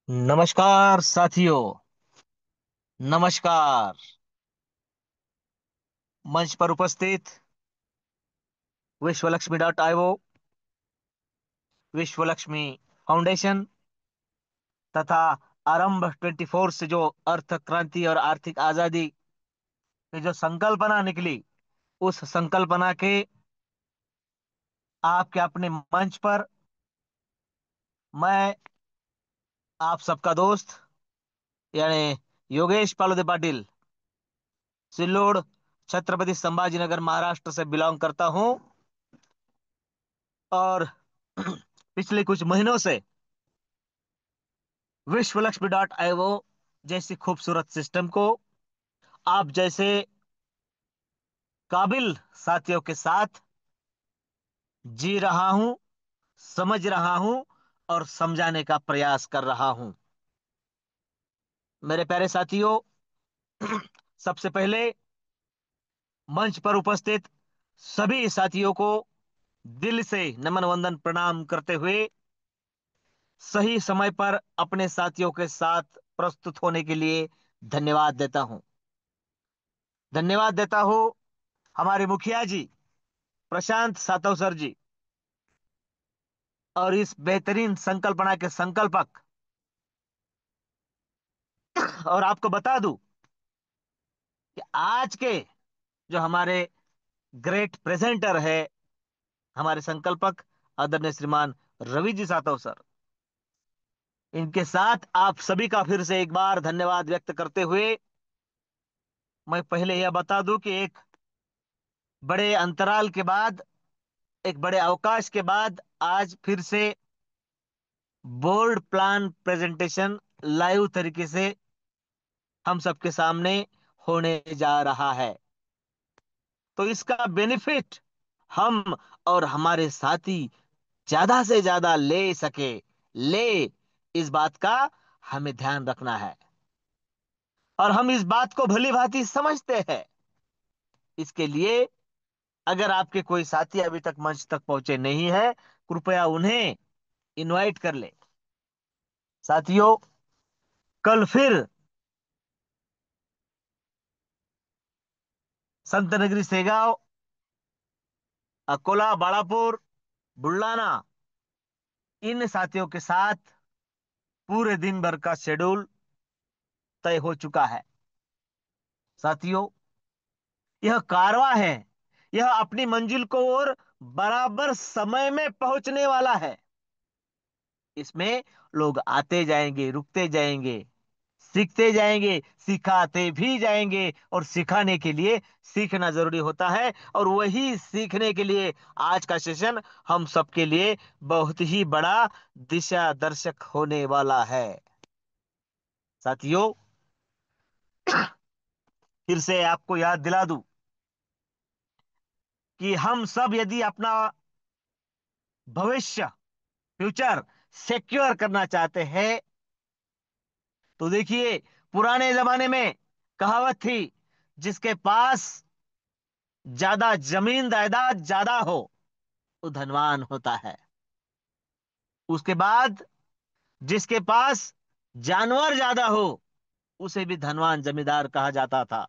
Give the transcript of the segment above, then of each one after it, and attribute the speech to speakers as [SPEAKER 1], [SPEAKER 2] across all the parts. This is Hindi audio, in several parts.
[SPEAKER 1] नमस्कार साथियों। नमस्कार। मंच पर उपस्थित विश्वलक्ष्मी.io, विश्वलक्ष्मी फाउंडेशन तथा आरंभ 24 से जो अर्थ क्रांति और आर्थिक आजादी की जो संकल्पना निकली, उस संकल्पना के आपके अपने मंच पर मैं आप सबका दोस्त यानी योगेश पालोदे पाटिल, सिल्लोड, छत्रपति संभाजीनगर, महाराष्ट्र से बिलोंग करता हूं। और पिछले कुछ महीनों से विश्वलक्ष्मी.io जैसी खूबसूरत सिस्टम को आप जैसे काबिल साथियों के साथ जी रहा हूं, समझ रहा हूं और समझाने का प्रयास कर रहा हूं। मेरे प्यारे साथियों, सबसे पहले मंच पर उपस्थित सभी साथियों को दिल से नमन वंदन प्रणाम करते हुए सही समय पर अपने साथियों के साथ प्रस्तुत होने के लिए धन्यवाद देता हूं। धन्यवाद देता हूं हमारे मुखिया जी प्रशांत सातव सर जी और इस बेहतरीन संकल्पना के संकल्पक। और आपको बता दूं कि आज के जो हमारे ग्रेट प्रेजेंटर है, हमारे संकल्पक आदरणीय श्रीमान रवि जी सातव सर, इनके साथ आप सभी का फिर से एक बार धन्यवाद व्यक्त करते हुए मैं पहले यह बता दूं कि एक बड़े अंतराल के बाद, एक बड़े अवकाश के बाद आज फिर से बोर्ड प्लान प्रेजेंटेशन लाइव तरीके से हम सबके सामने होने जा रहा है। तो इसका बेनिफिट हम और हमारे साथी ज्यादा से ज्यादा ले सके, ले, इस बात का हमें ध्यान रखना है। और हम इस बात को भली भांति समझते हैं। इसके लिए अगर आपके कोई साथी अभी तक मंच तक पहुंचे नहीं है, कृपया उन्हें इनवाइट कर ले। साथियों, कल फिर संत नगरी सेगांव, अकोला, बालापुर, बुल्लाना, इन साथियों के साथ पूरे दिन भर का शेड्यूल तय हो चुका है। साथियों, यह कारवां है, यह अपनी मंजिल को और बराबर समय में पहुंचने वाला है। इसमें लोग आते जाएंगे, रुकते जाएंगे, सीखते जाएंगे, सिखाते भी जाएंगे। और सिखाने के लिए सीखना जरूरी होता है, और वही सीखने के लिए आज का सेशन हम सबके लिए बहुत ही बड़ा दिशा दर्शक होने वाला है। साथियों, फिर से आपको याद दिला दूं कि हम सब यदि अपना भविष्य, फ्यूचर सिक्योर करना चाहते हैं, तो देखिए, पुराने जमाने में कहावत थी, जिसके पास ज्यादा जमीन जायदाद ज्यादा हो वो धनवान होता है। उसके बाद जिसके पास जानवर ज्यादा हो उसे भी धनवान जमींदार कहा जाता था।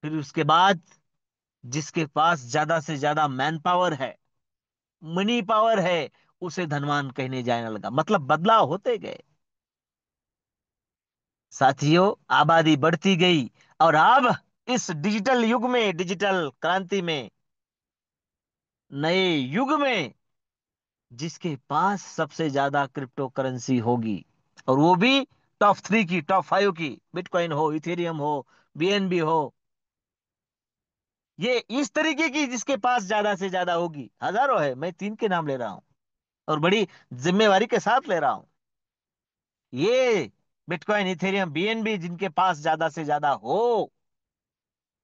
[SPEAKER 1] फिर उसके बाद जिसके पास ज्यादा से ज्यादा मैन पावर है, मनी पावर है, उसे धनवान कहने जाने लगा। मतलब बदलाव होते गए। साथियों, आबादी बढ़ती गई और अब इस डिजिटल युग में, डिजिटल क्रांति में, नए युग में जिसके पास सबसे ज्यादा क्रिप्टो करेंसी होगी, और वो भी टॉप 3 की, टॉप 5 की, बिटकॉइन हो, इथेरियम हो, बीएनबी हो, ये इस तरीके की जिसके पास ज्यादा से ज्यादा होगी, हजारों है, मैं 3 के नाम ले रहा हूं और बड़ी जिम्मेवारी के साथ ले रहा हूं। ये बिटकॉइन, इथेरियम, बीएनबी जिनके पास ज्यादा से ज्यादा हो,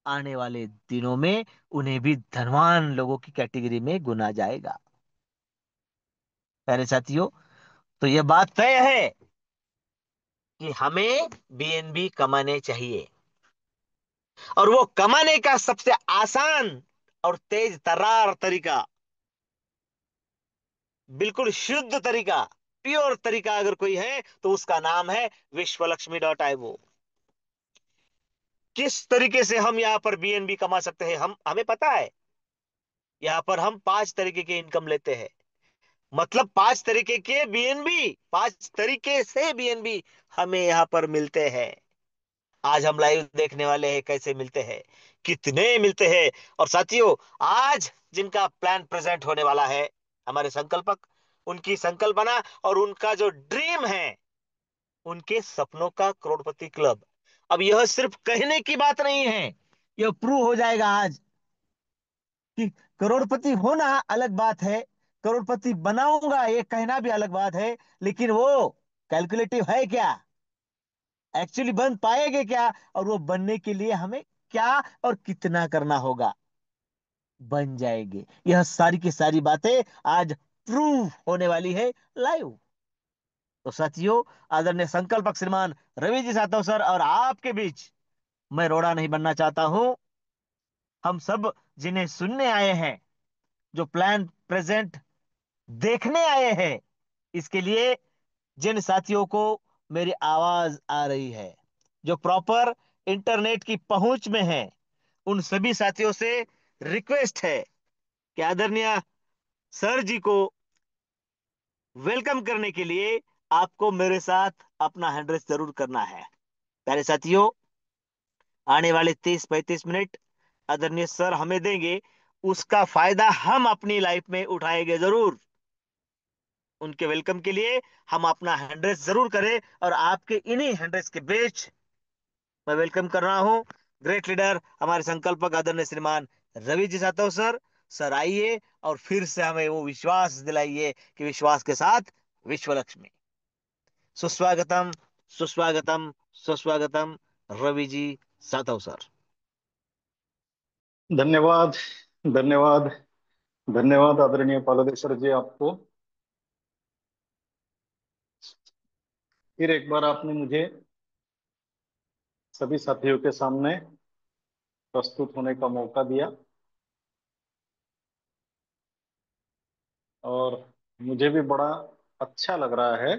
[SPEAKER 1] आने वाले दिनों में उन्हें भी धनवान लोगों की कैटेगरी में गुना जाएगा। प्यारे साथियों, तो यह बात तय है कि हमें बीएनबी कमाने चाहिए, और वो कमाने का सबसे आसान और तेज तर्रार तरीका, बिल्कुल शुद्ध तरीका, प्योर तरीका अगर कोई है तो उसका नाम है विश्वलक्ष्मी.io। किस तरीके से हम यहाँ पर बीएनबी कमा सकते हैं, हम हमें पता है। यहाँ पर हम 5 तरीके के इनकम लेते हैं, मतलब 5 तरीके के बीएनबी, 5 तरीके से बीएनबी हमें यहाँ पर मिलते हैं। आज हम लाइव देखने वाले हैं कैसे मिलते हैं, कितने मिलते हैं। और साथियों, आज जिनका प्लान प्रेजेंट होने वाला है, हमारे संकल्पक, उनकी संकल्पना और उनका जो ड्रीम है, उनके सपनों का करोड़पति क्लब। अब यह सिर्फ कहने की बात नहीं है, यह प्रूव हो जाएगा आज कि करोड़पति होना अलग बात है, करोड़पति बनाऊंगा ये कहना भी अलग बात है, लेकिन वो कैलकुलेटिव है क्या, एक्चुअली बन पाएंगे क्या, और वो बनने के लिए हमें क्या और कितना करना होगा, बन जाएंगे। यह सारी की सारी बातें आज प्रूव होने वाली है लाइव। तो साथियों, आदरणीय संकल्पक श्रीमान रवि जी सातव सर और आपके बीच मैं रोड़ा नहीं बनना चाहता हूं। हम सब जिन्हें सुनने आए हैं, जो प्लान प्रेजेंट देखने आए हैं, इसके लिए जिन साथियों को मेरी आवाज आ रही है, जो प्रॉपर इंटरनेट की पहुंच में है, उन सभी साथियों से रिक्वेस्ट है कि आदरणीय सर जी को वेलकम करने के लिए आपको मेरे साथ अपना हैंड जरूर करना है। प्यारे साथियों, आने वाले 30-35 मिनट आदरणीय सर हमें देंगे, उसका फायदा हम अपनी लाइफ में उठाएंगे जरूर। उनके वेलकम के लिए हम अपना हैंड्रेस जरूर करें, और आपके इन्हीं हैंड्रेस के बीच मैं वेलकम कर रहा हूं ग्रेट लीडर, हमारे संकल्पक आदरणीय श्रीमान रवि जी सातव सर। सर आइए और फिर से हमें वो विश्वास दिलाइए कि विश्वास के साथ विश्व लक्ष्मी। सुस्वागतम, सुस्वागतम, सुस्वागतम, रवि जी सातव सर।
[SPEAKER 2] धन्यवाद। धन्यवाद। धन्यवाद आदरणीय पालोदेश्वर जी, आपको फिर एक बार आपने मुझे सभी साथियों के सामने प्रस्तुत होने का मौका दिया, और मुझे भी बड़ा अच्छा लग रहा है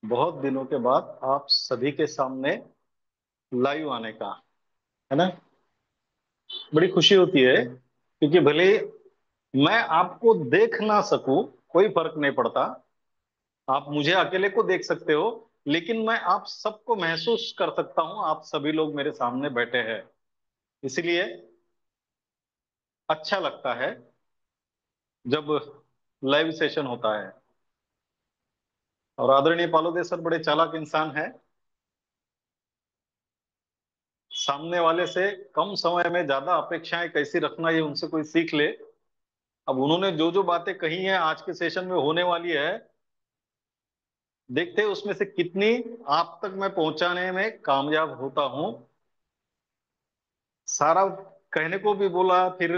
[SPEAKER 2] बहुत दिनों के बाद आप सभी के सामने लाइव आने का, है ना। बड़ी खुशी होती है, क्योंकि भले मैं आपको देख ना सकूं, कोई फर्क नहीं पड़ता। आप मुझे अकेले को देख सकते हो, लेकिन मैं आप सबको महसूस कर सकता हूं, आप सभी लोग मेरे सामने बैठे हैं। इसलिए अच्छा लगता है जब लाइव सेशन होता है। और आदरणीय पालोदे सर बड़े चालाक इंसान है, सामने वाले से कम समय में ज्यादा अपेक्षाएं कैसी रखना, ये उनसे कोई सीख ले। अब उन्होंने जो जो बातें कही हैं आज के सेशन में होने वाली है, देखते हैं उसमें से कितनी आप तक मैं पहुंचाने में कामयाब होता हूं। सारा कहने को भी बोला, फिर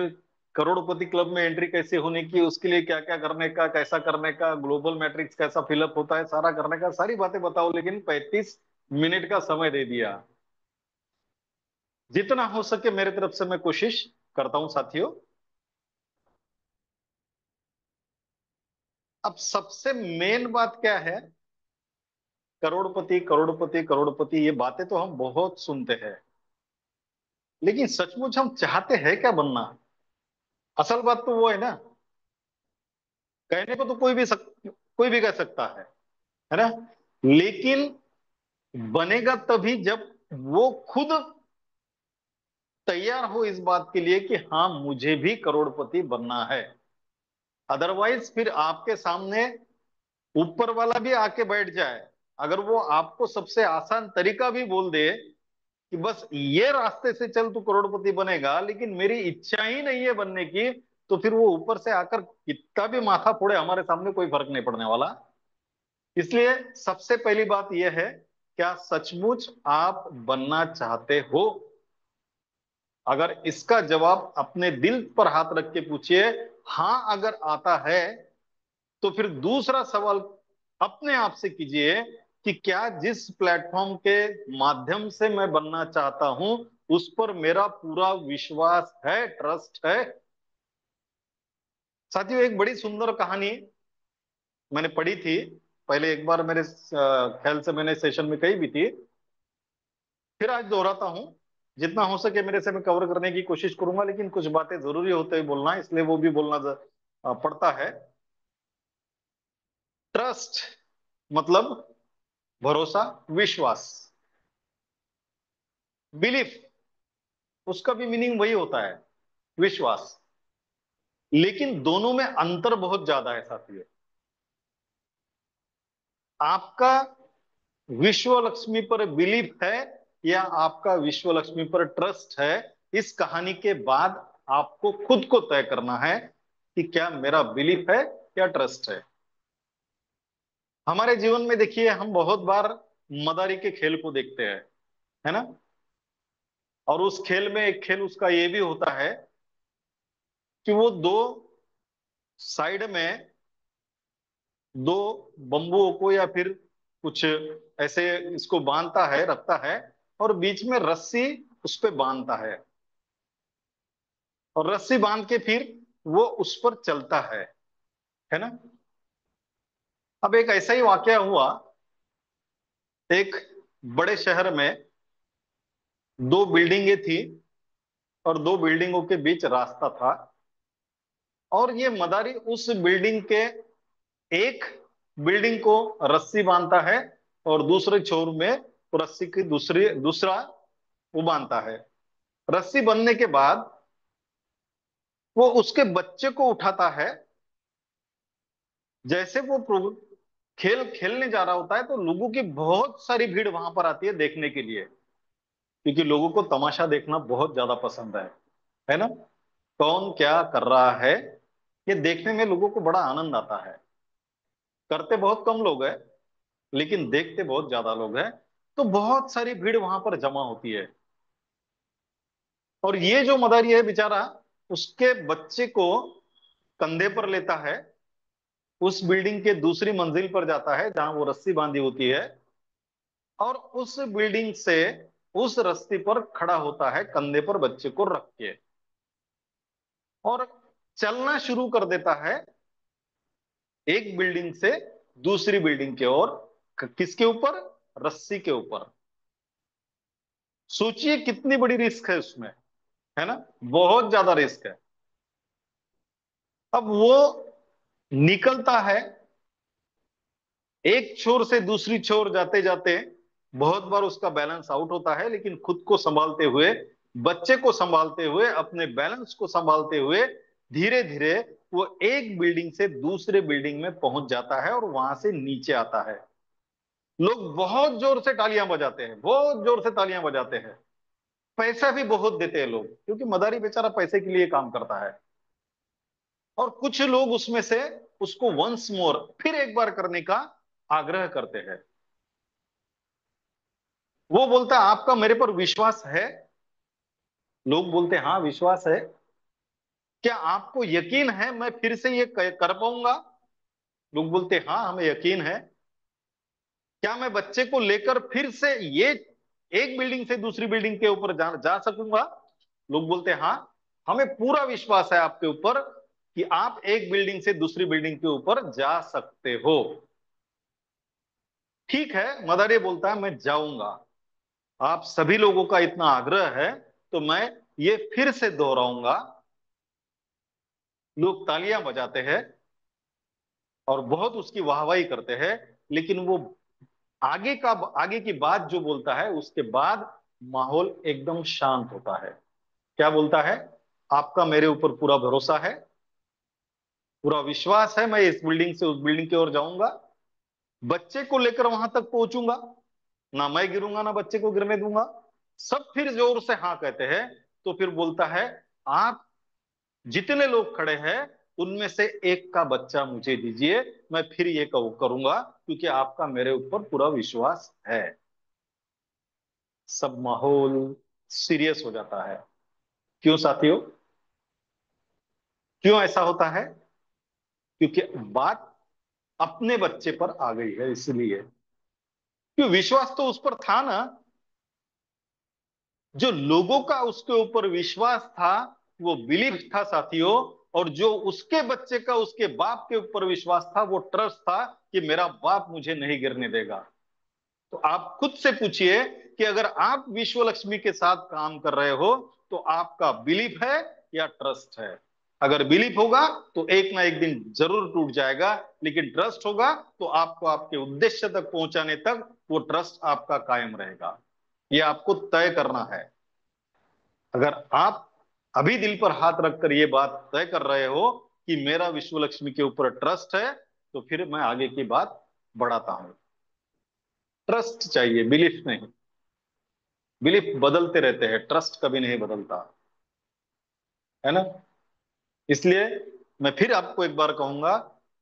[SPEAKER 2] करोड़पति क्लब में एंट्री कैसे होने की, उसके लिए क्या क्या करने का, कैसा करने का, ग्लोबल मैट्रिक्स कैसा फिलअप होता है, सारा करने का, सारी बातें बताओ, लेकिन 35 मिनट का समय दे दिया। जितना हो सके मेरे तरफ से मैं कोशिश करता हूं साथियों। अब सबसे मेन बात क्या है, करोड़पति करोड़पति करोड़पति, ये बातें तो हम बहुत सुनते हैं, लेकिन सचमुच हम चाहते हैं क्या बनना? असल बात तो वो है ना, कहने को तो कोई भी कह सकता है ना, लेकिन बनेगा तभी जब वो खुद तैयार हो इस बात के लिए कि हाँ मुझे भी करोड़पति बनना है। अदरवाइज फिर आपके सामने ऊपर वाला भी आके बैठ जाए, अगर वो आपको सबसे आसान तरीका भी बोल दे कि बस ये रास्ते से चल तू करोड़पति बनेगा, लेकिन मेरी इच्छा ही नहीं है बनने की, तो फिर वो ऊपर से आकर कितना भी माथा फोड़े, हमारे सामने कोई फर्क नहीं पड़ने वाला। इसलिए सबसे पहली बात यह है, क्या सचमुच आप बनना चाहते हो? अगर इसका जवाब अपने दिल पर हाथ रख के पूछिए, हां अगर आता है, तो फिर दूसरा सवाल अपने आप से कीजिए कि क्या जिस प्लेटफॉर्म के माध्यम से मैं बनना चाहता हूं, उस पर मेरा पूरा विश्वास है, ट्रस्ट है। साथियों, एक बड़ी सुंदर कहानी मैंने पढ़ी थी, पहले एक बार मेरे ख्याल से मैंने सेशन में कही भी थी, फिर आज दोहराता हूँ। जितना हो सके मेरे से मैं कवर करने की कोशिश करूंगा, लेकिन कुछ बातें जरूरी होते हुए बोलना है, इसलिए वो भी बोलना पड़ता है। ट्रस्ट मतलब भरोसा, विश्वास, बिलीफ, उसका भी मीनिंग वही होता है, विश्वास। लेकिन दोनों में अंतर बहुत ज्यादा है साथियों। आपका विश्व लक्ष्मी पर बिलीफ है या आपका विश्व लक्ष्मी पर ट्रस्ट है, इस कहानी के बाद आपको खुद को तय करना है कि क्या मेरा बिलीफ है या ट्रस्ट है। हमारे जीवन में देखिए, हम बहुत बार मदारी के खेल को देखते हैं, है ना। और उस खेल में एक खेल उसका ये भी होता है कि वो दो साइड में दो बंबुओं को या फिर कुछ ऐसे इसको बांधता है, रखता है, और बीच में रस्सी उस पे बांधता और रस्सी बांध के फिर वो उस पर चलता है ना। अब एक ऐसा ही वाकया हुआ। एक बड़े शहर में दो बिल्डिंगें थी और दो बिल्डिंगों के बीच रास्ता था, और ये मदारी उस बिल्डिंग के एक बिल्डिंग को रस्सी बांधता है और दूसरे छोर में रस्सी की दूसरा वो बांधता है। रस्सी बंधने के बाद वो उसके बच्चे को उठाता है। जैसे वो खेल खेलने जा रहा होता है तो लोगों की बहुत सारी भीड़ वहां पर आती है देखने के लिए, क्योंकि लोगों को तमाशा देखना बहुत ज्यादा पसंद है ना। कौन क्या कर रहा है, ये देखने में लोगों को बड़ा आनंद आता है। करते बहुत कम लोग हैं, लेकिन देखते बहुत ज्यादा लोग हैं। तो बहुत सारी भीड़ वहां पर जमा होती है, और ये जो मदारी है बेचारा, उसके बच्चे को कंधे पर लेता है, उस बिल्डिंग के दूसरी मंजिल पर जाता है जहां वो रस्सी बांधी होती है, और उस बिल्डिंग से उस रस्सी पर खड़ा होता है कंधे पर बच्चे को रख के, और चलना शुरू कर देता है एक बिल्डिंग से दूसरी बिल्डिंग के ओर। किसके ऊपर? रस्सी के ऊपर। सोचिए कितनी बड़ी रिस्क है उसमें, है ना। बहुत ज्यादा रिस्क है। अब वो निकलता है, एक छोर से दूसरी छोर जाते जाते बहुत बार उसका बैलेंस आउट होता है, लेकिन खुद को संभालते हुए, बच्चे को संभालते हुए, अपने बैलेंस को संभालते हुए धीरे धीरे वो एक बिल्डिंग से दूसरे बिल्डिंग में पहुंच जाता है और वहां से नीचे आता है। लोग बहुत जोर से तालियां बजाते हैं, बहुत जोर से तालियां बजाते हैं। पैसा भी बहुत देते हैं लोग, क्योंकि मदारी बेचारा पैसे के लिए काम करता है। और कुछ लोग उसमें से उसको वंस मोर, फिर एक बार करने का आग्रह करते हैं। वो बोलता है आपका मेरे पर विश्वास है? लोग बोलते हैं हाँ विश्वास है। क्या आपको यकीन है मैं फिर से ये कर पाऊंगा? लोग बोलते हैं हाँ हमें यकीन है। क्या मैं बच्चे को लेकर फिर से ये एक बिल्डिंग से दूसरी बिल्डिंग के ऊपर जा सकूंगा? लोग बोलते हैं हाँ हमें पूरा विश्वास है आपके ऊपर कि आप एक बिल्डिंग से दूसरी बिल्डिंग के ऊपर जा सकते हो। ठीक है, मदारी बोलता है मैं जाऊंगा। आप सभी लोगों का इतना आग्रह है तो मैं ये फिर से दोहराऊंगा। लोग तालियां बजाते हैं और बहुत उसकी वाहवाही करते हैं, लेकिन वो आगे की बात जो बोलता है उसके बाद माहौल एकदम शांत होता है। क्या बोलता है? आपका मेरे ऊपर पूरा भरोसा है, पूरा विश्वास है, मैं इस बिल्डिंग से उस बिल्डिंग की ओर जाऊंगा, बच्चे को लेकर वहां तक पहुंचूंगा, ना मैं गिरूंगा ना बच्चे को गिरने दूंगा। सब फिर जोर से हाँ कहते हैं। तो फिर बोलता है आप जितने लोग खड़े हैं उनमें से एक का बच्चा मुझे दीजिए, मैं फिर ये करूंगा, क्योंकि आपका मेरे ऊपर पूरा विश्वास है। सब माहौल सीरियस हो जाता है। क्यों साथियों? क्यों ऐसा होता है? क्योंकि बात अपने बच्चे पर आ गई है, इसलिए। क्यों? विश्वास तो उस पर था ना। जो लोगों का उसके ऊपर विश्वास था, वो बिलीफ था साथियों, और जो उसके बच्चे का उसके बाप के ऊपर विश्वास था, वो ट्रस्ट था कि मेरा बाप मुझे नहीं गिरने देगा। तो आप खुद से पूछिए कि अगर आप विश्व लक्ष्मी के साथ काम कर रहे हो तो आपका बिलीफ है या ट्रस्ट है। अगर बिलीफ होगा तो एक ना एक दिन जरूर टूट जाएगा, लेकिन ट्रस्ट होगा तो आपको आपके उद्देश्य तक पहुंचाने तक वो ट्रस्ट आपका कायम रहेगा। ये आपको तय करना है। अगर आप अभी दिल पर हाथ रखकर ये बात तय कर रहे हो कि मेरा विश्व लक्ष्मी के ऊपर ट्रस्ट है, तो फिर मैं आगे की बात बढ़ाता हूं। ट्रस्ट चाहिए, बिलीफ नहीं। बिलीफ बदलते रहते हैं, ट्रस्ट कभी नहीं बदलता, है ना। इसलिए मैं फिर आपको एक बार कहूंगा,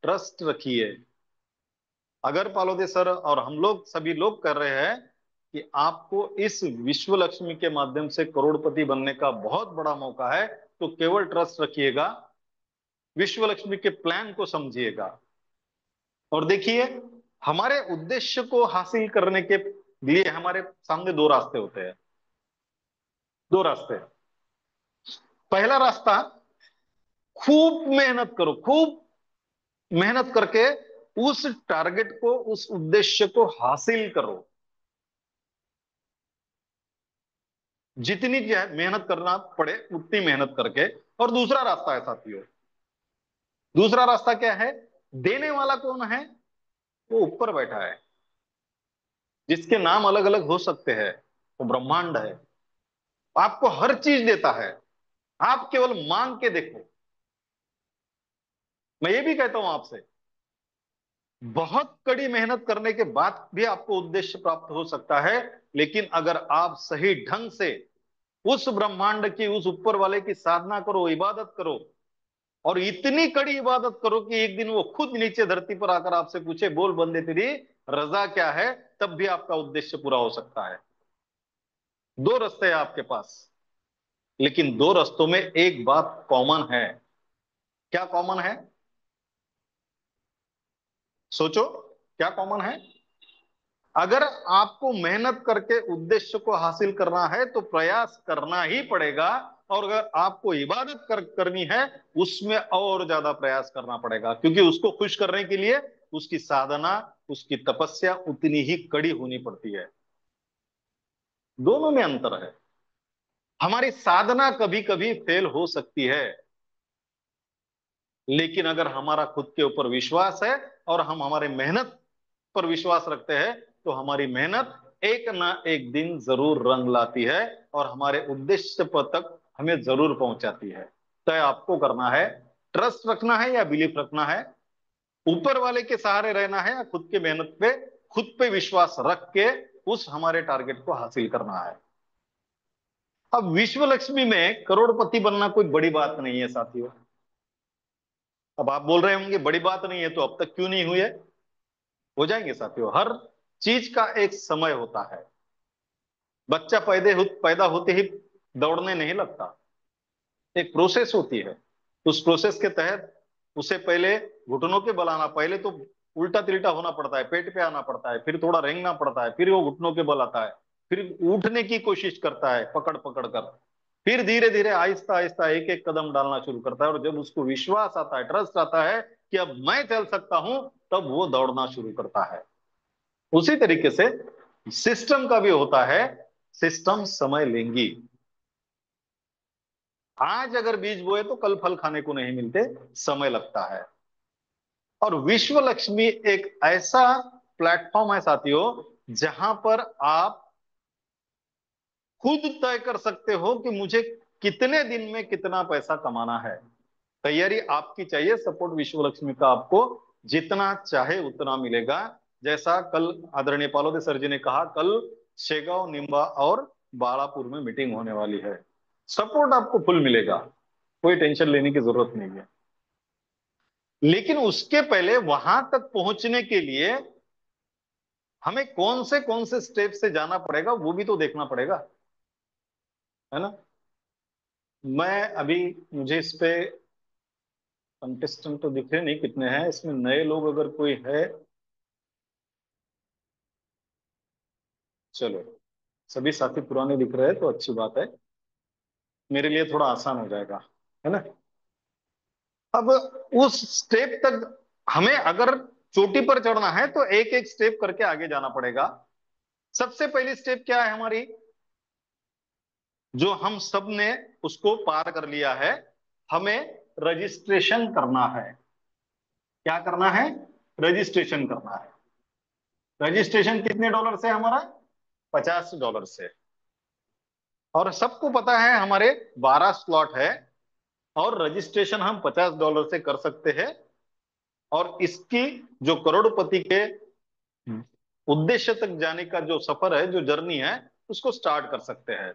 [SPEAKER 2] ट्रस्ट रखिए। अगर पालोदे सर और हम लोग सभी लोग कर रहे हैं कि आपको इस विश्व लक्ष्मी के माध्यम से करोड़पति बनने का बहुत बड़ा मौका है, तो केवल ट्रस्ट रखिएगा, विश्व लक्ष्मी के प्लान को समझिएगा। और देखिए, हमारे उद्देश्य को हासिल करने के लिए हमारे सामने दो रास्ते होते हैं। दो रास्ते। पहला रास्ता, खूब मेहनत करो, खूब मेहनत करके उस टारगेट को, उस उद्देश्य को हासिल करो, जितनी मेहनत करना पड़े उतनी मेहनत करके। और दूसरा रास्ता है साथियों, दूसरा रास्ता क्या है? देने वाला कौन है? वो ऊपर बैठा है, जिसके नाम अलग अलग हो सकते हैं। वो ब्रह्मांड है, आपको हर चीज देता है, आप केवल मांग के देखो। मैं ये भी कहता हूं आपसे, बहुत कड़ी मेहनत करने के बाद भी आपको उद्देश्य प्राप्त हो सकता है, लेकिन अगर आप सही ढंग से उस ब्रह्मांड की, उस ऊपर वाले की साधना करो, इबादत करो, और इतनी कड़ी इबादत करो कि एक दिन वो खुद नीचे धरती पर आकर आपसे पूछे, बोल बंदे तेरी रजा क्या है, तब भी आपका उद्देश्य पूरा हो सकता है। दो रास्ते हैं आपके पास, लेकिन दो रास्तों में एक बात कॉमन है। क्या कॉमन है? सोचो, क्या कॉमन है? अगर आपको मेहनत करके उद्देश्य को हासिल करना है तो प्रयास करना ही पड़ेगा, और अगर आपको इबादत करनी है, उसमें और ज्यादा प्रयास करना पड़ेगा, क्योंकि उसको खुश करने के लिए उसकी साधना, उसकी तपस्या उतनी ही कड़ी होनी पड़ती है। दोनों में अंतर है। हमारी साधना कभी कभी फेल हो सकती है, लेकिन अगर हमारा खुद के ऊपर विश्वास है और हम हमारे मेहनत पर विश्वास रखते हैं, तो हमारी मेहनत एक ना एक दिन जरूर रंग लाती है और हमारे उद्देश्य पर तक हमें जरूर पहुंचाती है। तय आपको करना है, ट्रस्ट रखना है या बिलीफ रखना है, ऊपर वाले के सहारे रहना है या खुद के मेहनत पे, खुद पे विश्वास रख के उस हमारे टारगेट को हासिल करना है। अब विश्व लक्ष्मी में करोड़पति बनना कोई बड़ी बात नहीं है साथियों। अब आप बोल रहे होंगे बड़ी बात नहीं है तो अब तक क्यों नहीं हुई है? हो जाएंगे साथियों। हर चीज का एक समय होता है। बच्चा पैदा होते ही दौड़ने नहीं लगता, एक प्रोसेस होती है। उस प्रोसेस के तहत उसे पहले घुटनों के बल आना, पहले तो उल्टा तिल्टा होना पड़ता है, पेट पे आना पड़ता है, फिर थोड़ा रेंगना पड़ता है, फिर वो घुटनों के बल आता है, फिर उठने की कोशिश करता है पकड़ पकड़ कर, फिर धीरे धीरे आहिस्ता आहिस्ता एक एक कदम डालना शुरू करता है, और जब उसको विश्वास आता है, ट्रस्ट आता है कि अब मैं चल सकता हूं, तब वो दौड़ना शुरू करता है। उसी तरीके से सिस्टम का भी होता है। सिस्टम समय लेंगी। आज अगर बीज बोए तो कल फल खाने को नहीं मिलते, समय लगता है। और विश्व लक्ष्मी एक ऐसा प्लेटफॉर्म है साथियों, जहां पर आप खुद तय कर सकते हो कि मुझे कितने दिन में कितना पैसा कमाना है। तैयारी आपकी चाहिए, सपोर्ट विश्व लक्ष्मी का आपको जितना चाहे उतना मिलेगा। जैसा कल आदरणीय पालोदे सर जी ने कहा, कल शेगांव, निम्बा और बालापुर में मीटिंग होने वाली है। सपोर्ट आपको फुल मिलेगा, कोई टेंशन लेने की जरूरत नहीं है। लेकिन उसके पहले वहां तक पहुंचने के लिए हमें कौन से स्टेप से जाना पड़ेगा वो भी तो देखना पड़ेगा, है ना। मैं अभी, मुझे इस पे कंटेस्टेंट तो दिख रहे नहीं कितने हैं इसमें, नए लोग अगर कोई है, चलो सभी साथी पुराने दिख रहे हैं तो अच्छी बात है, मेरे लिए थोड़ा आसान हो जाएगा, है ना। अब उस स्टेप तक हमें अगर चोटी पर चढ़ना है तो एक एक स्टेप करके आगे जाना पड़ेगा। सबसे पहली स्टेप क्या है हमारी, जो हम सब ने उसको पार कर लिया है, हमें रजिस्ट्रेशन करना है। क्या करना है? रजिस्ट्रेशन करना है। रजिस्ट्रेशन कितने डॉलर से? हमारा $50 से। और सबको पता है हमारे 12 स्लॉट है, और रजिस्ट्रेशन हम $50 से कर सकते हैं, और इसकी जो करोड़पति के उद्देश्य तक जाने का जो सफर है, जो जर्नी है, उसको स्टार्ट कर सकते हैं।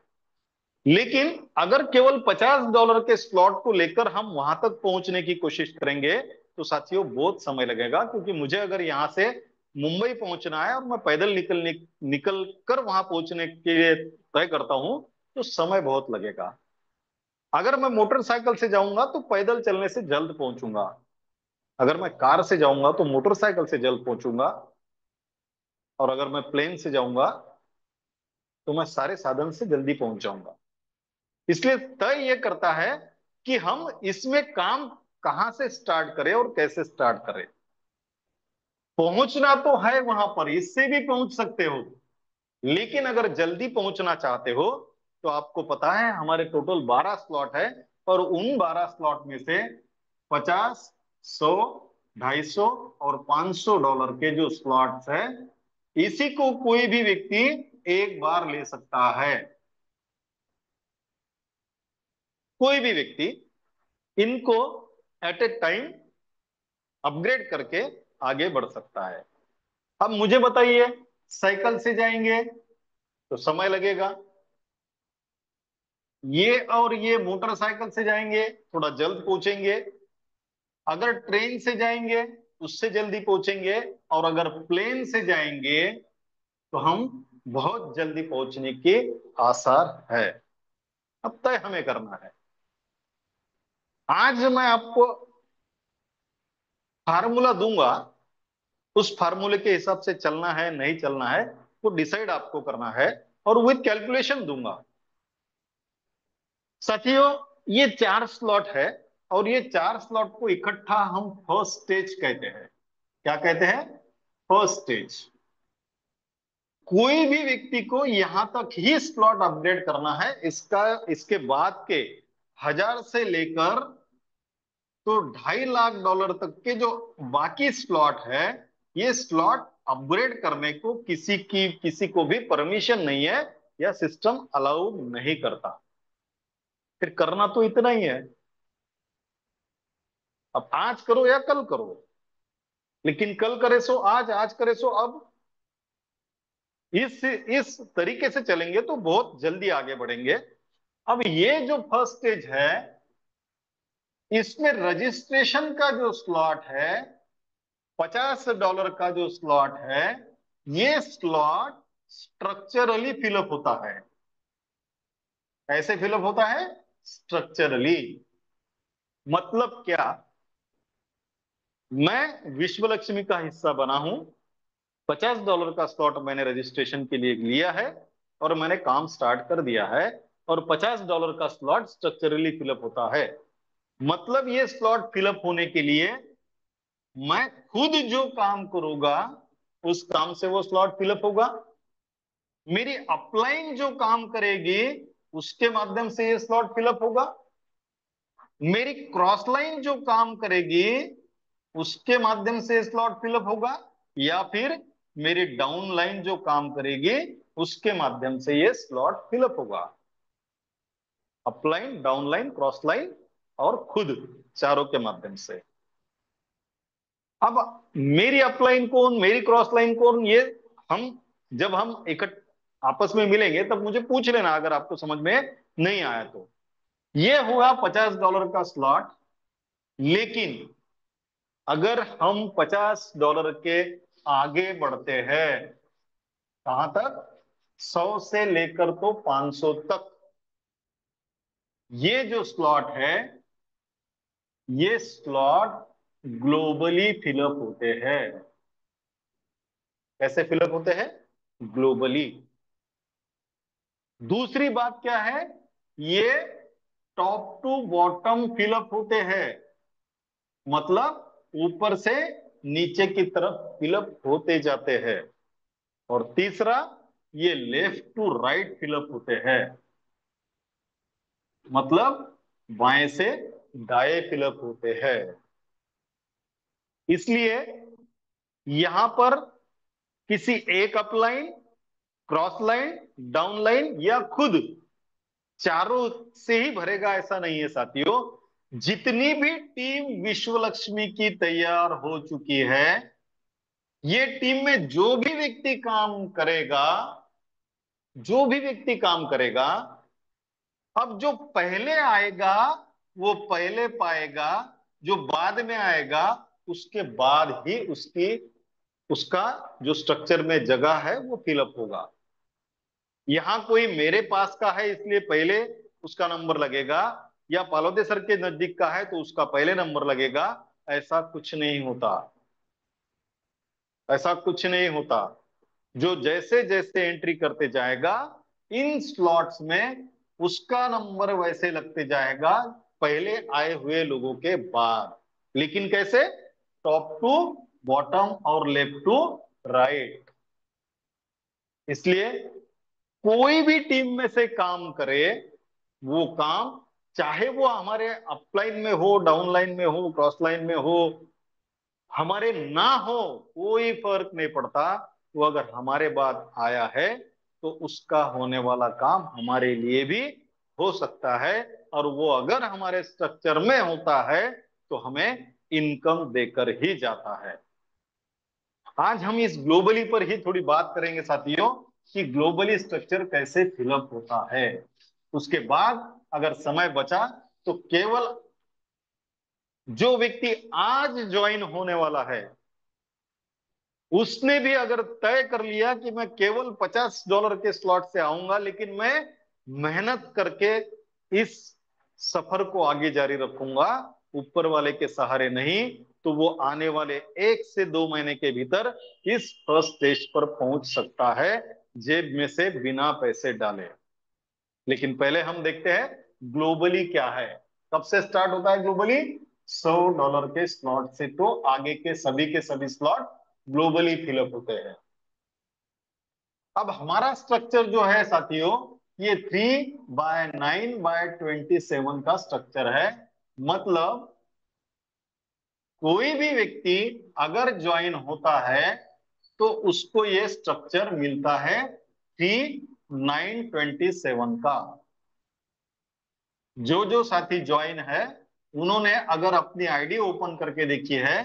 [SPEAKER 2] लेकिन अगर केवल $50 के स्लॉट को लेकर हम वहां तक पहुंचने की कोशिश करेंगे तो साथियों बहुत समय लगेगा, क्योंकि मुझे अगर यहां से मुंबई पहुंचना है और मैं पैदल निकल कर वहां पहुंचने के लिए तय करता हूं तो समय बहुत लगेगा। अगर मैं मोटरसाइकिल से जाऊंगा तो पैदल चलने से जल्द पहुंचूंगा, अगर मैं कार से जाऊंगा तो मोटरसाइकिल से जल्द पहुंचूंगा, और अगर मैं प्लेन से जाऊंगा तो मैं सारे साधन से जल्दी पहुंच जाऊंगा। इसलिए तय ये करता है कि हम इसमें काम कहां से स्टार्ट करें और कैसे स्टार्ट करें। पहुंचना तो है वहां पर, इससे भी पहुंच सकते हो, लेकिन अगर जल्दी पहुंचना चाहते हो तो आपको पता है हमारे टोटल 12 स्लॉट है, और उन 12 स्लॉट में से 50, 100, 250 और $500 के जो स्लॉट्स है, इसी को कोई भी व्यक्ति एक बार ले सकता है। कोई भी व्यक्ति इनको एट ए टाइम अपग्रेड करके आगे बढ़ सकता है। अब मुझे बताइए, साइकिल से जाएंगे तो समय लगेगा, ये और ये मोटरसाइकिल से जाएंगे थोड़ा जल्द पहुंचेंगे, अगर ट्रेन से जाएंगे उससे जल्दी पहुंचेंगे, और अगर प्लेन से जाएंगे तो हम बहुत जल्दी पहुंचने के आसार है। अब तय हमें करना है। आज मैं आपको फार्मूला दूंगा, उस फार्मूले के हिसाब से चलना है नहीं चलना है वो डिसाइड आपको करना है, और विद कैलकुलेशन दूंगा। साथियों, ये 4 स्लॉट है, और ये 4 स्लॉट को इकट्ठा हम फर्स्ट स्टेज कहते हैं। क्या कहते हैं? First stage. कोई भी व्यक्ति को यहां तक ही स्लॉट अपडेट करना है, इसका इसके बाद के 1000 से लेकर तो $2.5 लाख तक के जो बाकी स्लॉट है, ये स्लॉट अपग्रेड करने को किसी को भी परमिशन नहीं है, या सिस्टम अलाउ नहीं करता। फिर करना तो इतना ही है, अब आज करो या कल करो, लेकिन कल करे सो आज, आज करे सो अब। इस तरीके से चलेंगे तो बहुत जल्दी आगे बढ़ेंगे। अब ये जो फर्स्ट स्टेज है, इसमें रजिस्ट्रेशन का जो स्लॉट है, $50 का जो स्लॉट है, ये स्लॉट स्ट्रक्चरली फिलअप होता है। कैसे फिलअप होता है? स्ट्रक्चरली। मतलब क्या? मैं विश्व लक्ष्मी का हिस्सा बना हूं, $50 का स्लॉट मैंने रजिस्ट्रेशन के लिए लिया है, और मैंने काम स्टार्ट कर दिया है, और $50 का स्लॉट स्ट्रक्चरली फिलअप होता है। मतलब ये स्लॉट फिलअप होने के लिए मैं खुद जो काम करूंगा उस काम से वो स्लॉट फिलअप होगा। मेरी अपलाइन जो काम करेगी उसके माध्यम से ये स्लॉट फिलअप होगा। मेरी क्रॉस लाइन जो काम करेगी उसके माध्यम से स्लॉट फिलअप होगा, या फिर मेरी डाउन लाइन जो काम करेगी उसके माध्यम से ये स्लॉट फिलअप होगा। Upline, down line, cross line और खुद, चारों के माध्यम से। अब मेरी अपलाइन कौन, मेरी क्रॉस लाइन कौन, ये हम जब हम इकट्ठ आपस में मिलेंगे तब मुझे पूछ लेना अगर आपको समझ में नहीं आया तो। ये हुआ $50 का स्लॉट। लेकिन अगर हम $50 के आगे बढ़ते हैं, कहां तक? 100 से लेकर तो 500 तक, ये जो स्लॉट है, ये स्लॉट ग्लोबली फिलअप होते हैं। कैसे फिलअप होते हैं? ग्लोबली। दूसरी बात क्या है? ये टॉप टू बॉटम फिलअप होते हैं। मतलब ऊपर से नीचे की तरफ फिलअप होते जाते हैं। और तीसरा, ये लेफ्ट टू राइट फिलअप होते हैं, मतलब बाएं से दाएं फिलअप होते हैं। इसलिए यहां पर किसी एक upline, cross line, down line या खुद चारों से ही भरेगा ऐसा नहीं है साथियों। जितनी भी टीम विश्व लक्ष्मी की तैयार हो चुकी है, ये टीम में जो भी व्यक्ति काम करेगा, जो भी व्यक्ति काम करेगा, अब जो पहले आएगा वो पहले पाएगा, जो बाद में आएगा उसके बाद ही उसका जो स्ट्रक्चर में जगह है वो फिलअप होगा। यहां कोई मेरे पास का है इसलिए पहले उसका नंबर लगेगा, या पालोदे सर के नजदीक का है तो उसका पहले नंबर लगेगा, ऐसा कुछ नहीं होता। ऐसा कुछ नहीं होता। जो जैसे जैसे एंट्री करते जाएगा इन स्लॉट्स में, उसका नंबर वैसे लगते जाएगा पहले आए हुए लोगों के बाद। लेकिन कैसे? टॉप टू बॉटम और लेफ्ट टू राइट। इसलिए कोई भी टीम में से काम करे, वो काम चाहे वो हमारे अपलाइन में हो, डाउन लाइन में हो, क्रॉस लाइन में हो, हमारे ना हो, कोई फर्क नहीं पड़ता। वो अगर हमारे बाद आया है तो उसका होने वाला काम हमारे लिए भी हो सकता है, और वो अगर हमारे स्ट्रक्चर में होता है तो हमें इनकम देकर ही जाता है। आज हम इस ग्लोबली पर ही थोड़ी बात करेंगे साथियों, कि ग्लोबली स्ट्रक्चर कैसे फिलअप होता है। उसके बाद अगर समय बचा तो केवल जो व्यक्ति आज ज्वाइन होने वाला है, उसने भी अगर तय कर लिया कि मैं केवल $50 के स्लॉट से आऊंगा, लेकिन मैं मेहनत करके इस सफर को आगे जारी रखूंगा, ऊपर वाले के सहारे नहीं, तो वो आने वाले 1 से 2 महीने के भीतर इस फर्स्ट स्टेज पर पहुंच सकता है, जेब में से बिना पैसे डाले। लेकिन पहले हम देखते हैं ग्लोबली क्या है। कब से स्टार्ट होता है ग्लोबली? $100 के स्लॉट से तो आगे के सभी स्लॉट ग्लोबली फिलअप होते हैं। अब हमारा स्ट्रक्चर जो है साथियों, ये 3/9/27 का स्ट्रक्चर है। मतलब कोई भी व्यक्ति अगर ज्वाइन होता है तो उसको ये स्ट्रक्चर मिलता है 3/9/27 का। जो जो साथी ज्वाइन है, उन्होंने अगर अपनी आईडी ओपन करके देखी है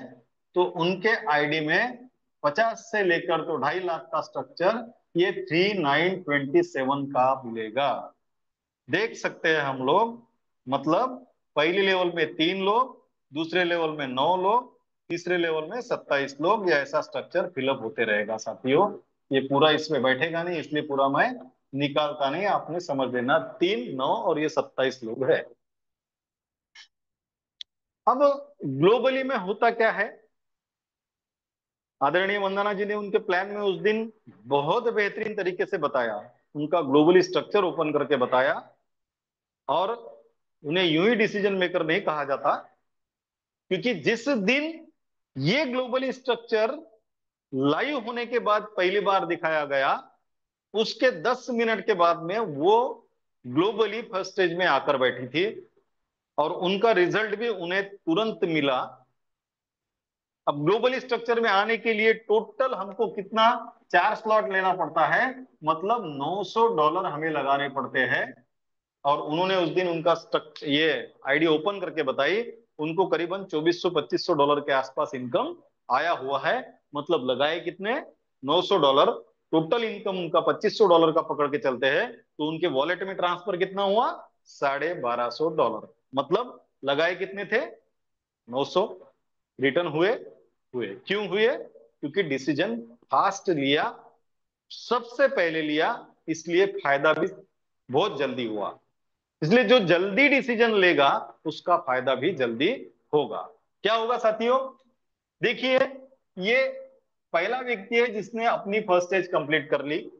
[SPEAKER 2] तो उनके आईडी में 50 से लेकर तो 2.5 लाख का स्ट्रक्चर ये 3/9/27 का मिलेगा। देख सकते हैं हम लोग, मतलब पहली लेवल में 3 लोग, दूसरे लेवल में 9 लोग, तीसरे लेवल में 27 लोग, ये ऐसा स्ट्रक्चर फिलअप होते रहेगा साथियों। ये पूरा इसमें बैठेगा नहीं, इसलिए पूरा मैं निकालता नहीं, आपने समझ लेना 3, 9 और ये 27 लोग है। अब ग्लोबली में होता क्या है, आदरणीय वंदना जी ने उनके प्लान में उस दिन बहुत बेहतरीन तरीके से बताया, उनका ग्लोबली स्ट्रक्चर ओपन करके बताया। और उन्हें यूं ही डिसीजन मेकर नहीं कहा जाता, क्योंकि जिस दिन ये ग्लोबली स्ट्रक्चर लाइव होने के बाद पहली बार दिखाया गया, उसके 10 मिनट के बाद में वो ग्लोबली फर्स्ट स्टेज में आकर बैठी थी, और उनका रिजल्ट भी उन्हें तुरंत मिला। अब ग्लोबल स्ट्रक्चर में आने के लिए टोटल हमको कितना 4 स्लॉट लेना पड़ता है, मतलब $900 हमें लगाने पड़ते हैं। और उन्होंने उस दिन उनका ये आईडी ओपन करके बताई, उनको करीबन $2400-2500 के आसपास इनकम आया हुआ है। मतलब लगाए कितने? $900। टोटल इनकम उनका $2500 का पकड़ के चलते हैं, तो उनके वॉलेट में ट्रांसफर कितना हुआ? $1250। मतलब लगाए कितने थे? 900। रिटर्न हुए? हुए। क्यों हुए? क्योंकि डिसीजन फास्ट लिया, सबसे पहले लिया, इसलिए फायदा भी बहुत जल्दी हुआ। इसलिए जो जल्दी डिसीजन लेगा उसका फायदा भी जल्दी होगा। क्या होगा साथियों? देखिए, ये पहला व्यक्ति है जिसने अपनी फर्स्ट स्टेज कंप्लीट कर ली।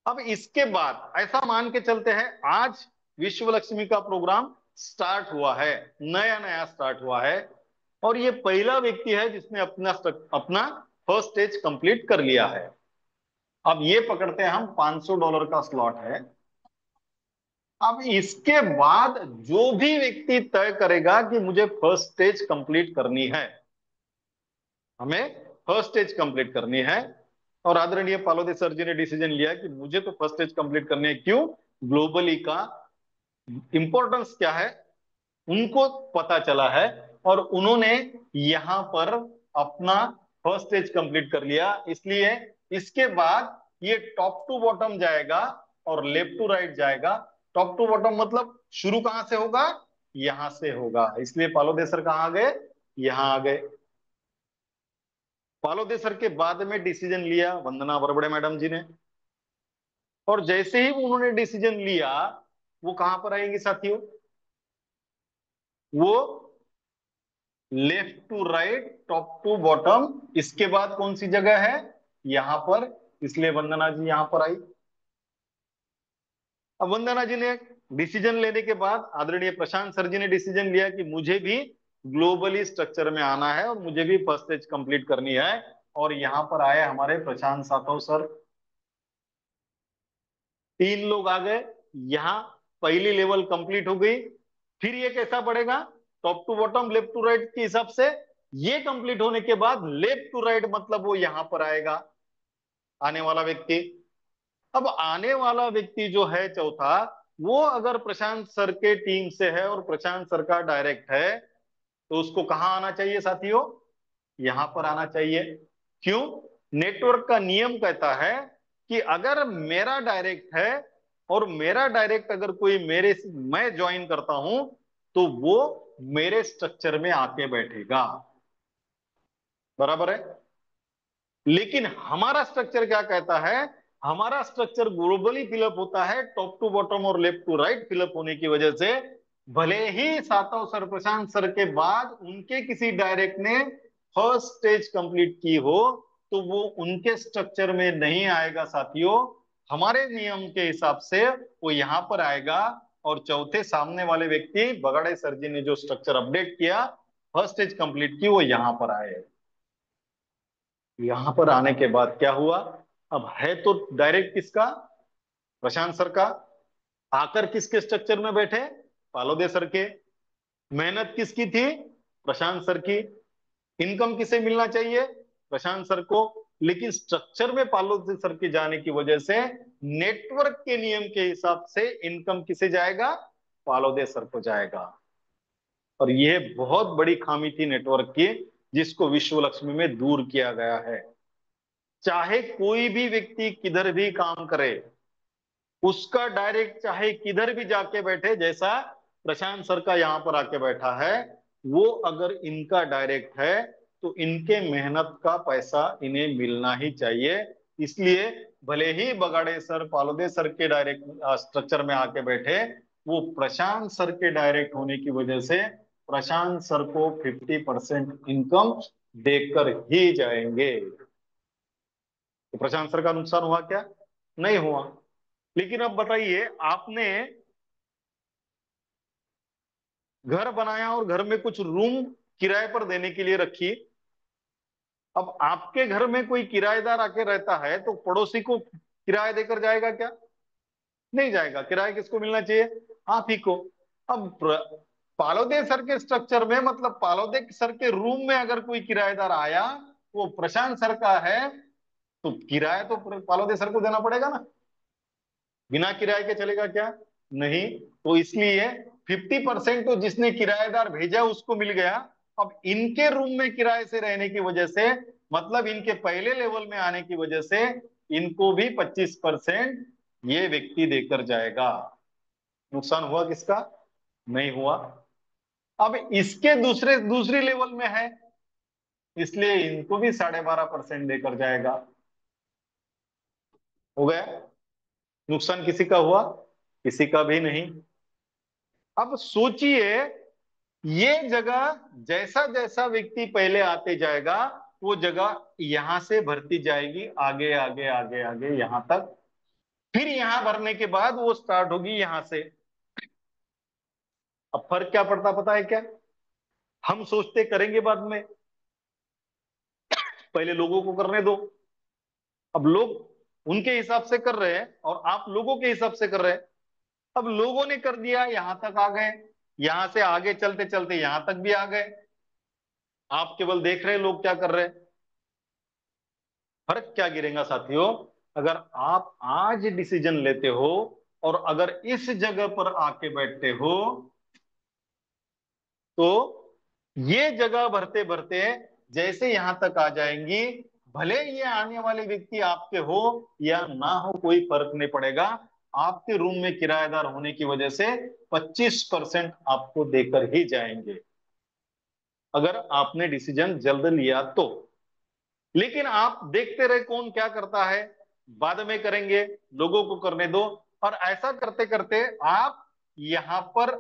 [SPEAKER 2] अब इसके बाद ऐसा मान के चलते हैं आज विश्व लक्ष्मी का प्रोग्राम स्टार्ट हुआ है, नया नया स्टार्ट हुआ है, और ये पहला व्यक्ति है जिसने अपना अपना फर्स्ट स्टेज कंप्लीट कर लिया है। अब ये पकड़ते हैं हम, $500 का स्लॉट है। अब इसके बाद जो भी व्यक्ति तय करेगा कि मुझे फर्स्ट स्टेज कंप्लीट करनी है, हमें फर्स्ट स्टेज कंप्लीट करनी है, और आदरणीय पालोदे सर जी ने डिसीजन लिया कि मुझे तो फर्स्ट स्टेज कंप्लीट करनी है। क्यों? ग्लोबली का इंपॉर्टेंस क्या है उनको पता चला है, और उन्होंने यहां पर अपना फर्स्ट स्टेज कंप्लीट कर लिया। इसलिए इसके बाद ये टॉप टू बॉटम जाएगा और लेफ्ट टू राइट जाएगा। टॉप टू बॉटम मतलब शुरू कहां से होगा? यहां से होगा। इसलिए पालोदे सर कहां आ गए? यहां आ गए। पालोदे सर के बाद में डिसीजन लिया वंदना बरबड़े मैडम जी ने, और जैसे ही उन्होंने डिसीजन लिया, वो कहां पर आएंगे साथियों? वो left to right, top to bottom. इसके बाद कौन सी जगह है? यहां पर। इसलिए वंदना जी यहां पर आई। अब वंदना जी ने डिसीजन लेने के बाद आदरणीय प्रशांत सर जी ने डिसीजन लिया कि मुझे भी ग्लोबली स्ट्रक्चर में आना है और मुझे भी फर्स्ट स्टेज कंप्लीट करनी है। और यहां पर आए हमारे प्रशांत सातव सर। तीन लोग आ गए। यहां पहली लेवल कंप्लीट हो गई। फिर ये कैसा बढ़ेगा? Top to bottom, left to right के हिसाब से। ये कंप्लीट होने के बाद लेफ्ट टू राइट मतलब वो यहां पर आएगा, आने वाला व्यक्ति। अब आने वाला व्यक्ति जो है चौथा, वो अगर प्रशांत सर के टीम से है और प्रशांत सर का डायरेक्ट है, तो उसको कहां आना चाहिए साथियों? यहां पर आना चाहिए। क्यों? नेटवर्क का नियम कहता है कि अगर मेरा डायरेक्ट है और मेरा डायरेक्ट अगर कोई मेरे मैं ज्वाइन करता हूं, तो वो मेरे स्ट्रक्चर में आके बैठेगा। बराबर है? लेकिन हमारा स्ट्रक्चर क्या कहता है? हमारा स्ट्रक्चर ग्लोबली फिलअप होता है, टॉप टू बॉटम और लेफ्ट टू राइट फिलअप होने की वजह से भले ही सातव सर, प्रशांत सर के बाद उनके किसी डायरेक्ट ने फर्स्ट स्टेज कंप्लीट की हो, तो वो उनके स्ट्रक्चर में नहीं आएगा साथियों। हमारे नियम के हिसाब से वो यहां पर आएगा, और चौथे सामने वाले व्यक्ति बगाड़े सर जी ने जो स्ट्रक्चर अपडेट किया, फर्स्ट स्टेज कंप्लीट की, वो यहां पर आए। यहां पर आने के बाद क्या हुआ? अब है तो डायरेक्ट किसका? प्रशांत सर का। आकर किसके स्ट्रक्चर में बैठे? पालोदे सर के। मेहनत किसकी थी? प्रशांत सर की। इनकम किसे मिलना चाहिए? प्रशांत सर को। लेकिन स्ट्रक्चर में पालोदे सर के जाने की वजह से नेटवर्क के नियम के हिसाब से इनकम किसे जाएगा? पालोदे सर को जाएगा। और यह बहुत बड़ी खामी थी नेटवर्क की, जिसको विश्व लक्ष्मी में दूर किया गया है। चाहे कोई भी व्यक्ति किधर भी काम करे, उसका डायरेक्ट चाहे किधर भी जाके बैठे, जैसा प्रशांत सर का यहां पर आके बैठा है, वो अगर इनका डायरेक्ट है तो इनके मेहनत का पैसा इन्हें मिलना ही चाहिए। इसलिए भले ही बगाड़े सर पालोदे सर के डायरेक्ट स्ट्रक्चर में आके बैठे, वो प्रशांत सर के डायरेक्ट होने की वजह से प्रशांत सर को 50% इनकम देकर ही जाएंगे। तो प्रशांत सर का नुकसान हुआ क्या? नहीं हुआ। लेकिन अब बताइए, आपने घर बनाया और घर में कुछ रूम किराए पर देने के लिए रखी। अब आपके घर में कोई किराएदार आके रहता है, तो पड़ोसी को किराया देकर जाएगा क्या? नहीं जाएगा। किराया किसको मिलना चाहिए? आप ही को। अब पालोदे सर के स्ट्रक्चर में, मतलब पालोदे सर के रूम में अगर कोई किराएदार आया, वो प्रशांत सर का है, तो किराया तो पालोदे सर को देना पड़ेगा ना। बिना किराए के चलेगा क्या? नहीं। तो इसलिए 50% तो जिसने किराएदार भेजा उसको मिल गया। अब इनके रूम में किराए से रहने की वजह से, मतलब इनके पहले लेवल में आने की वजह से, इनको भी 25% ये व्यक्ति देकर जाएगा। नुकसान हुआ किसका? नहीं हुआ। अब इसके दूसरी लेवल में है, इसलिए इनको भी 12.5% देकर जाएगा। हो गया। नुकसान किसी का हुआ? किसी का भी नहीं। अब सोचिए, ये जगह जैसा जैसा व्यक्ति पहले आते जाएगा, वो जगह यहां से भरती जाएगी, आगे आगे आगे आगे यहां तक। फिर यहां भरने के बाद वो स्टार्ट होगी यहां से। अब फर्क क्या पड़ता पता है क्या? हम सोचते करेंगे बाद में, पहले लोगों को करने दो। अब लोग उनके हिसाब से कर रहे हैं और आप लोगों के हिसाब से कर रहे हैं। अब लोगों ने कर दिया, यहां तक आ गए, यहां से आगे चलते चलते यहां तक भी आ गए। आप केवल देख रहे हैं लोग क्या कर रहे हैं। फर्क क्या गिरेगा साथियों? अगर आप आज डिसीजन लेते हो और अगर इस जगह पर आके बैठते हो, तो ये जगह भरते भरते जैसे यहां तक आ जाएंगी, भले ये आने वाले व्यक्ति आपके हो या ना हो, कोई फर्क नहीं पड़ेगा। आपके रूम में किराएदार होने की वजह से 25% आपको देकर ही जाएंगे, अगर आपने डिसीजन जल्द लिया तो। लेकिन आप देखते रहे कौन क्या करता है, बाद में करेंगे, लोगों को करने दो। और ऐसा करते करते आप यहां पर,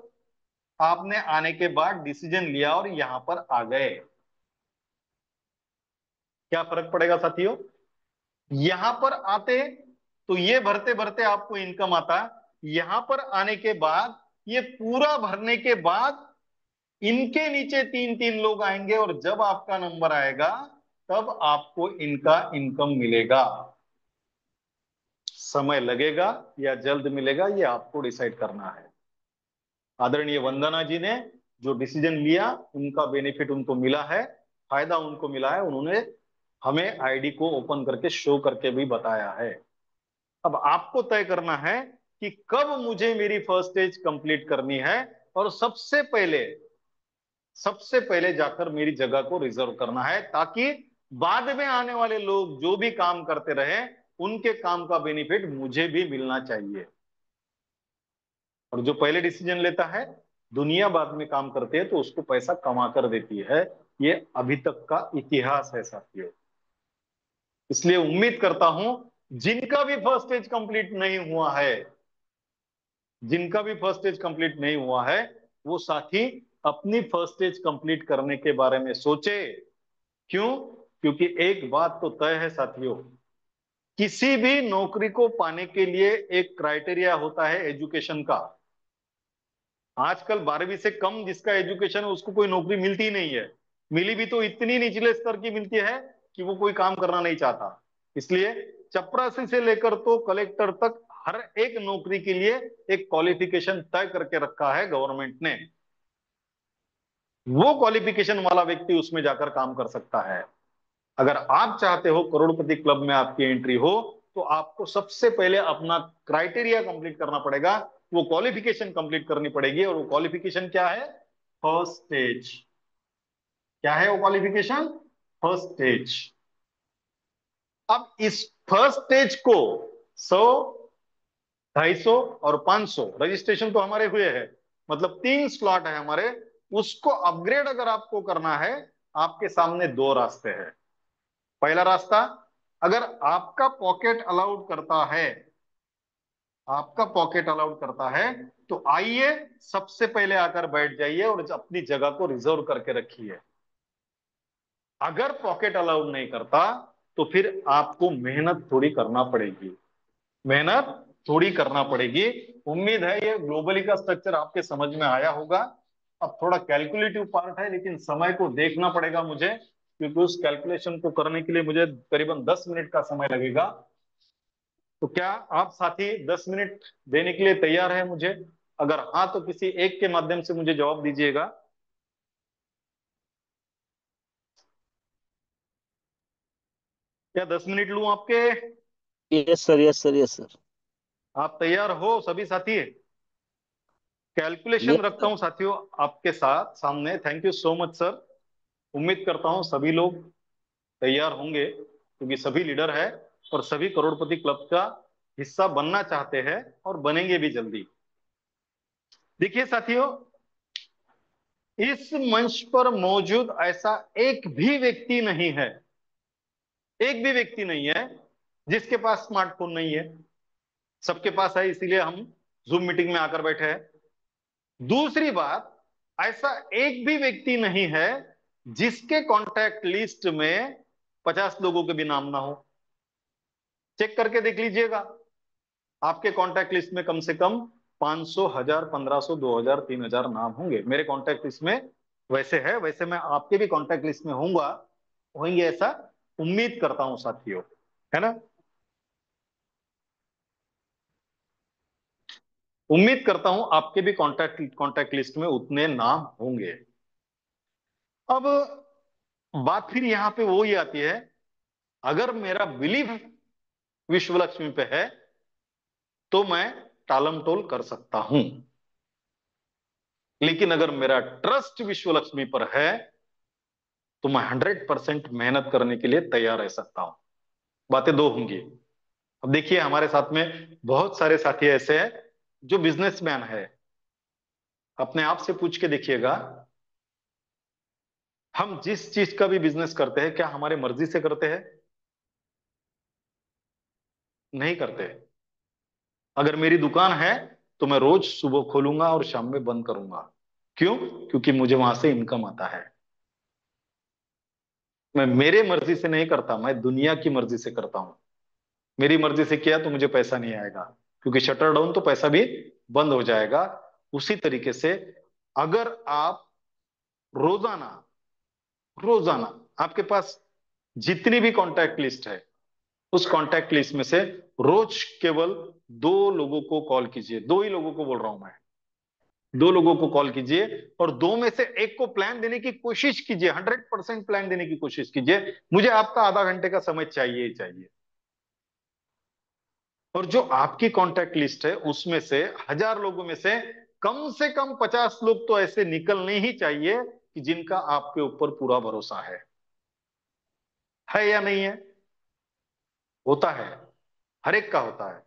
[SPEAKER 2] आपने आने के बाद डिसीजन लिया और यहां पर आ गए, क्या फर्क पड़ेगा साथियों? यहां पर आते तो ये भरते भरते आपको इनकम आता, यहां पर आने के बाद ये पूरा भरने के बाद इनके नीचे तीन तीन लोग आएंगे और जब आपका नंबर आएगा तब आपको इनका इनकम मिलेगा। समय लगेगा या जल्द मिलेगा, ये आपको डिसाइड करना है। आदरणीय वंदना जी ने जो डिसीजन लिया, उनका बेनिफिट उनको मिला है, फायदा उनको मिला है। उन्होंने हमें आईडी को ओपन करके शो करके भी बताया है। अब आपको तय करना है कि कब मुझे मेरी फर्स्ट स्टेज कंप्लीट करनी है और सबसे पहले जाकर मेरी जगह को रिजर्व करना है, ताकि बाद में आने वाले लोग जो भी काम करते रहे, उनके काम का बेनिफिट मुझे भी मिलना चाहिए। और जो पहले डिसीजन लेता है, दुनिया बाद में काम करती है तो उसको पैसा कमा कर देती है। ये अभी तक का इतिहास है साथियों। इसलिए उम्मीद करता हूं, जिनका भी फर्स्ट स्टेज कंप्लीट नहीं हुआ है, जिनका भी फर्स्ट स्टेज कंप्लीट नहीं हुआ है, वो साथी अपनी फर्स्ट स्टेज कंप्लीट करने के बारे में सोचे। क्यों? क्योंकि एक बात तो तय है साथियों, किसी भी नौकरी को पाने के लिए एक क्राइटेरिया होता है एजुकेशन का। आजकल 12वीं से कम जिसका एजुकेशन है उसको कोई नौकरी मिलती ही नहीं है। मिली भी तो इतनी निचले स्तर की मिलती है कि वो कोई काम करना नहीं चाहता। इसलिए चपरासी से लेकर तो कलेक्टर तक हर एक नौकरी के लिए एक क्वालिफिकेशन तय करके रखा है गवर्नमेंट ने। वो क्वालिफिकेशन वाला व्यक्ति उसमें जाकर काम कर सकता है। अगर आप चाहते हो करोड़पति क्लब में आपकी एंट्री हो, तो आपको सबसे पहले अपना क्राइटेरिया कंप्लीट करना पड़ेगा, वो क्वालिफिकेशन कंप्लीट करनी पड़ेगी। और वो क्वालिफिकेशन क्या है? First stage. क्या है वो क्वालिफिकेशन? First stage. अब इस फर्स्ट स्टेज को 100, 250 और 500 रजिस्ट्रेशन तो हमारे हुए हैं, मतलब 3 स्लॉट है हमारे। उसको अपग्रेड अगर आपको करना है, आपके सामने दो रास्ते हैं। पहला रास्ता, अगर आपका पॉकेट अलाउड करता है, आपका पॉकेट अलाउड करता है, तो आइए सबसे पहले आकर बैठ जाइए और अपनी जगह को रिजर्व करके रखिए। अगर पॉकेट अलाउड नहीं करता, तो फिर आपको मेहनत थोड़ी करना पड़ेगी, मेहनत थोड़ी करना पड़ेगी। उम्मीद है ये ग्लोबली का स्ट्रक्चर आपके समझ में आया होगा। अब थोड़ा कैलकुलेटिव पार्ट है, लेकिन समय को देखना पड़ेगा मुझे, क्योंकि उस कैलकुलेशन को करने के लिए मुझे करीबन 10 मिनट का समय लगेगा। तो क्या आप साथी 10 मिनट देने के लिए तैयार है मुझे? अगर हाँ, तो किसी एक के माध्यम से मुझे जवाब दीजिएगा। क्या 10 मिनट लूं आपके?
[SPEAKER 1] Yes sir, yes sir, yes sir.
[SPEAKER 2] आप तैयार हो सभी साथी? कैलकुलेशन
[SPEAKER 1] यस
[SPEAKER 2] रखता
[SPEAKER 1] सर।
[SPEAKER 2] हूं साथियों आपके साथ सामने। Thank you so much sir. उम्मीद करता हूं सभी लोग तैयार होंगे, क्योंकि सभी लीडर है और सभी करोड़पति क्लब का हिस्सा बनना चाहते हैं और बनेंगे भी जल्दी। देखिए साथियों, इस मंच पर मौजूद ऐसा एक भी व्यक्ति नहीं है, एक भी व्यक्ति नहीं है जिसके पास स्मार्टफोन नहीं है। सबके पास है, इसीलिए हम जूम मीटिंग में आकर बैठे हैं। दूसरी बात, ऐसा एक भी व्यक्ति नहीं है जिसके कॉन्टैक्ट लिस्ट में 50 लोगों के भी नाम ना हो। चेक करके देख लीजिएगा, आपके कॉन्टैक्ट लिस्ट में कम से कम 500, 1000, 1500, 2000, 3000 नाम होंगे मेरे कॉन्टेक्ट लिस्ट में। वैसे है, वैसे मैं आपके भी कॉन्टेक्ट लिस्ट में होऊंगा, होंगे, ऐसा उम्मीद करता हूं साथियों, है ना। उम्मीद करता हूं आपके भी कॉन्टेक्ट कॉन्टेक्ट लिस्ट में उतने नाम होंगे। अब बात फिर यहां पे वो ही आती है, अगर मेरा बिलीफ विश्व लक्ष्मी पे है तो मैं टालम टोल कर सकता हूं, लेकिन अगर मेरा ट्रस्ट विश्व लक्ष्मी पर है तो मैं 100% मेहनत करने के लिए तैयार रह सकता हूं। बातें दो होंगी। अब देखिए हमारे साथ में बहुत सारे साथी ऐसे हैं जो बिजनेसमैन है। अपने आप से पूछ के देखिएगा, हम जिस चीज का भी बिजनेस करते हैं क्या हमारे मर्जी से करते हैं? नहीं करते। अगर मेरी दुकान है तो मैं रोज सुबह खोलूंगा और शाम में बंद करूंगा। क्यों? क्योंकि मुझे वहां से इनकम आता है। मैं मेरे मर्जी से नहीं करता, मैं दुनिया की मर्जी से करता हूं। मेरी मर्जी से किया तो मुझे पैसा नहीं आएगा, क्योंकि शटर डाउन तो पैसा भी बंद हो जाएगा। उसी तरीके से अगर आप रोजाना रोजाना आपके पास जितनी भी कॉन्टैक्ट लिस्ट है, उस कॉन्टैक्ट लिस्ट में से रोज केवल 2 लोगों को कॉल कीजिए। 2 ही लोगों को बोल रहा हूं मैं, 2 लोगों को कॉल कीजिए और 2 में से 1 को प्लान देने की कोशिश कीजिए। 100% प्लान देने की कोशिश कीजिए। मुझे आपका आधा घंटे का समय चाहिए ही चाहिए। और जो आपकी कॉन्टैक्ट लिस्ट है उसमें से 1000 लोगों में से कम 50 लोग तो ऐसे निकलने ही चाहिए कि जिनका आपके ऊपर पूरा भरोसा है या नहीं है? होता है, हर एक का होता है।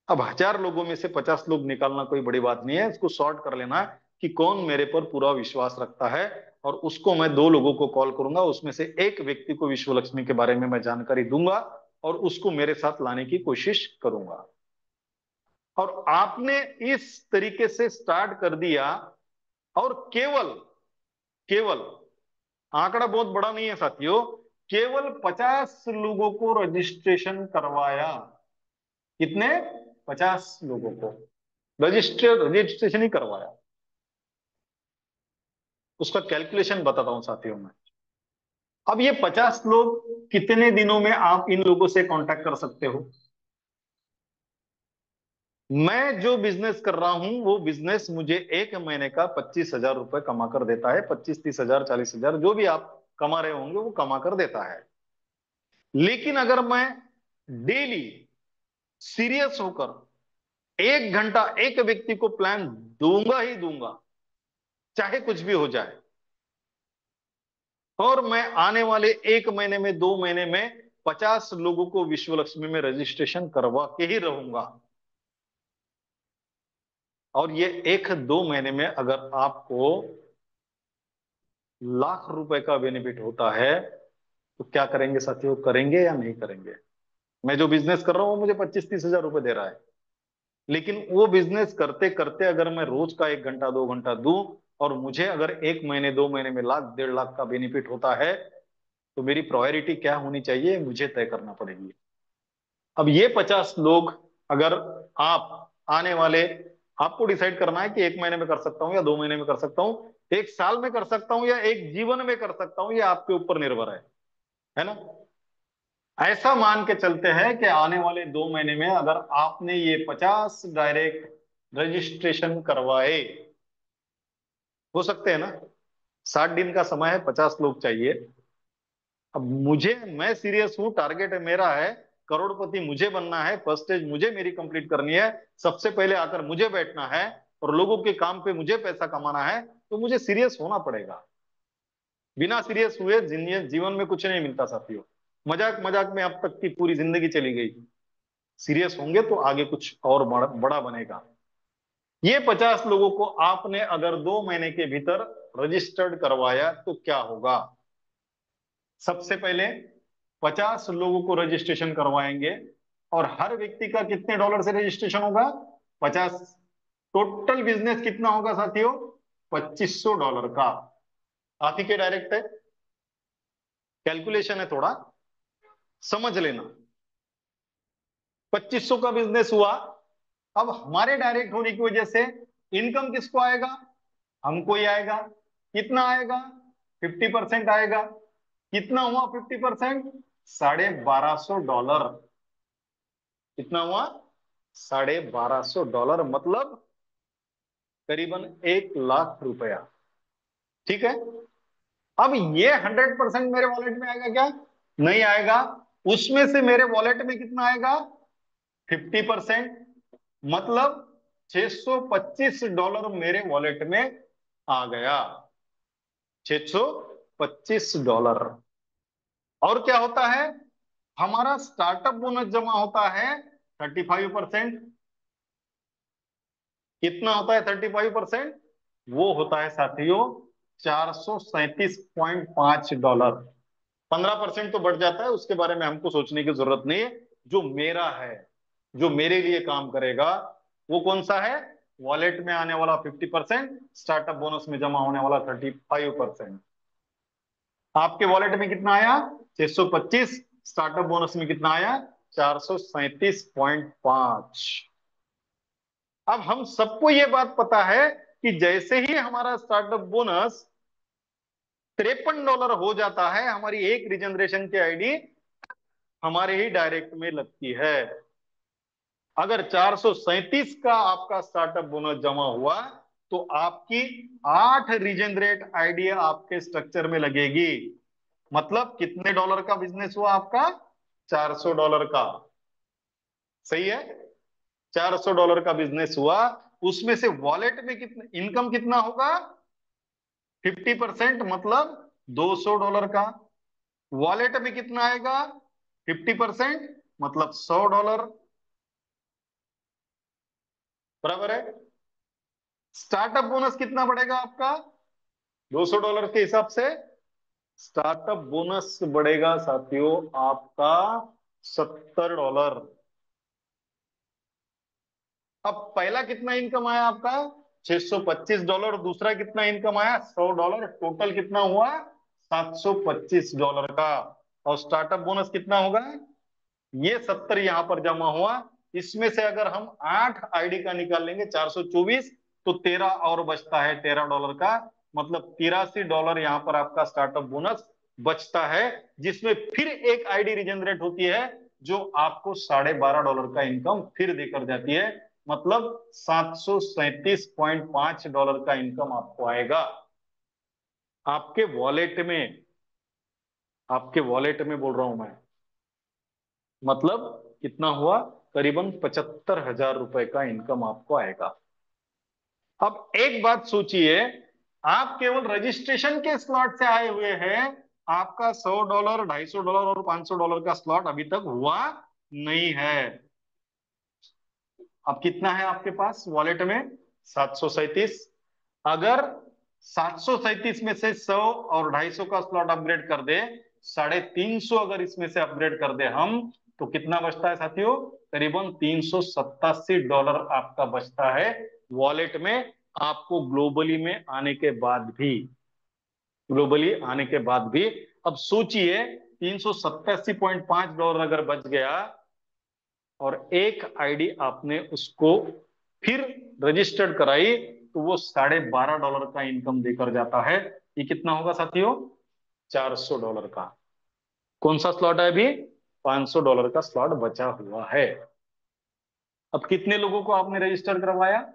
[SPEAKER 2] अब 1000 लोगों में से 50 लोग निकालना कोई बड़ी बात नहीं है। इसको सॉर्ट कर लेना कि कौन मेरे पर पूरा विश्वास रखता है, और उसको मैं 2 लोगों को कॉल करूंगा। उसमें से एक व्यक्ति को विश्व लक्ष्मी के बारे में मैं जानकारी दूंगा और उसको मेरे साथ लाने की कोशिश करूंगा। और आपने इस तरीके से स्टार्ट कर दिया, और केवल केवल आंकड़ा बहुत बड़ा नहीं है साथियों, केवल 50 लोगों को रजिस्ट्रेशन करवाया। कितने? 50 लोगों को रजिस्ट्रेशन ही करवाया। उसका कैलकुलेशन बताता हूं साथियों मैं। अब ये 50 लोग कितने दिनों में आप इन लोगों से कांटेक्ट कर सकते हो? मैं जो बिजनेस कर रहा हूं वो बिजनेस मुझे 1 महीने का 25,000 रुपए कमा कर देता है। 25, 30,000, 40,000 जो भी आप कमा रहे होंगे वो कमा कर देता है। लेकिन अगर मैं डेली सीरियस होकर 1 घंटा एक व्यक्ति को प्लान दूंगा ही दूंगा, चाहे कुछ भी हो जाए, और मैं आने वाले 1 महीने में, 2 महीने में 50 लोगों को विश्व लक्ष्मी में रजिस्ट्रेशन करवा के ही रहूंगा, और ये 1-2 महीने में अगर आपको लाख रुपए का बेनिफिट होता है तो क्या करेंगे साथियों? करेंगे या नहीं करेंगे? मैं जो बिजनेस कर रहा हूं वो मुझे 25-30 हजार रुपए दे रहा है, लेकिन वो बिजनेस करते करते अगर मैं रोज का 1 घंटा 2 घंटा दूं और मुझे अगर 1 महीने 2 महीने में लाख 1.5 लाख का बेनिफिट होता है, तो मेरी प्रायोरिटी क्या होनी चाहिए मुझे तय करना पड़ेगी। अब ये 50 लोग, अगर आप आने वाले, आपको डिसाइड करना है कि 1 महीने में कर सकता हूं या 2 महीने में कर सकता हूं, 1 साल में कर सकता हूं या एक जीवन में कर सकता हूं, ये आपके ऊपर निर्भर है ना। ऐसा मान के चलते हैं कि आने वाले 2 महीने में अगर आपने ये 50 डायरेक्ट रजिस्ट्रेशन करवाए, हो सकते हैं ना। 60 दिन का समय है, 50 लोग चाहिए। अब मैं सीरियस हूं, टारगेट मेरा है, करोड़पति मुझे बनना है, फर्स्ट स्टेज मुझे मेरी कंप्लीट करनी है, सबसे पहले आकर मुझे बैठना है और लोगों के काम पे मुझे पैसा कमाना है, तो मुझे सीरियस होना पड़ेगा। बिना सीरियस हुए जीवन में कुछ नहीं मिलता साथियों। मजाक मजाक में अब तक की पूरी जिंदगी चली गई। सीरियस होंगे तो आगे कुछ और बड़ा बनेगा। ये 50 लोगों को आपने अगर 2 महीने के भीतर रजिस्टर्ड करवाया तो क्या होगा? सबसे पहले 50 लोगों को रजिस्ट्रेशन करवाएंगे, और हर व्यक्ति का कितने डॉलर से रजिस्ट्रेशन होगा? 50। टोटल बिजनेस कितना होगा साथियों? $2500 का। आप ही के डायरेक्ट है, कैलकुलेशन है, थोड़ा समझ लेना। 2500 का बिजनेस हुआ अब हमारे डायरेक्ट होने की वजह से इनकम किसको आएगा? हमको ही आएगा। कितना आएगा? 50% आएगा। कितना हुआ 50%? $1250। कितना हुआ? $1250, मतलब करीबन 1 लाख रुपया। ठीक है। अब ये 100% मेरे वॉलेट में आएगा क्या? नहीं आएगा। उसमें से मेरे वॉलेट में कितना आएगा? 50%, मतलब $625 मेरे वॉलेट में आ गया। $625। और क्या होता है? हमारा स्टार्टअप बोनस जमा होता है 35%। कितना होता है 35%? वो होता है साथियों $437.5। 15% तो बढ़ जाता है, उसके बारे में हमको सोचने की जरूरत नहीं है। जो मेरा है, जो मेरे लिए काम करेगा, वो कौन सा है? वॉलेट में आने वाला 50%, स्टार्टअप बोनस में जमा होने वाला 35%। आपके वॉलेट में कितना आया? 625। स्टार्टअप बोनस में कितना आया? 437.5। अब हम सबको ये बात पता है कि जैसे ही हमारा स्टार्टअप बोनस $53 हो जाता है, हमारी एक रिजनरेशन की आईडी हमारे ही डायरेक्ट में लगती है। अगर 437 का आपका स्टार्टअप बोनस जमा हुआ, तो आपकी 8 रीजनरेट आइडिया आपके स्ट्रक्चर में लगेगी। मतलब कितने डॉलर का बिजनेस हुआ आपका? $400 का। सही है। $400 का बिजनेस हुआ। उसमें से वॉलेट में कितना इनकम कितना होगा? 50%, मतलब $200 का। वॉलेट में कितना आएगा? 50%, मतलब $100। बराबर है। स्टार्टअप बोनस कितना बढ़ेगा आपका? $200 के हिसाब से स्टार्टअप बोनस बढ़ेगा साथियों आपका $70। अब पहला कितना इनकम आया आपका? $625। दूसरा कितना इनकम आया? $100। टोटल कितना हुआ? $725 का। और स्टार्टअप बोनस कितना होगा? ये 70 यहां पर जमा हुआ। इसमें से अगर हम 8 आईडी का निकाल लेंगे, 424, तो 13 और बचता है $13 का। मतलब $83 यहां पर आपका स्टार्टअप बोनस बचता है, जिसमें फिर एक आईडी रिजेनरेट होती है जो आपको $12.5 का इनकम फिर देकर जाती है। मतलब $737.5 का इनकम आपको आएगा आपके वॉलेट में। आपके वॉलेट में बोल रहा हूं मैं। मतलब कितना हुआ? करीबन $75,000 का इनकम आपको आएगा। अब एक बात सोचिए, आप केवल रजिस्ट्रेशन के स्लॉट से आए हुए हैं। आपका $100, $250 और $500 का स्लॉट अभी तक हुआ नहीं है। अब कितना है आपके पास वॉलेट में? 737। अगर 737 में से 100 और 250 का स्लॉट अपग्रेड कर दे, 350 अगर इसमें से अपग्रेड कर दे हम, तो कितना बचता है साथियों? करीबन $387 आपका बचता है वॉलेट में। आपको ग्लोबली में आने के बाद भी, ग्लोबली आने के बाद भी। अब सोचिए, $387.5 अगर बच गया और एक आईडी आपने उसको फिर रजिस्टर्ड कराई, तो वो $12.5 का इनकम देकर जाता है। ये कितना होगा साथियों? $400 का। कौन सा स्लॉट है अभी? $500 का स्लॉट बचा हुआ है। अब कितने लोगों को आपने रजिस्टर करवाया?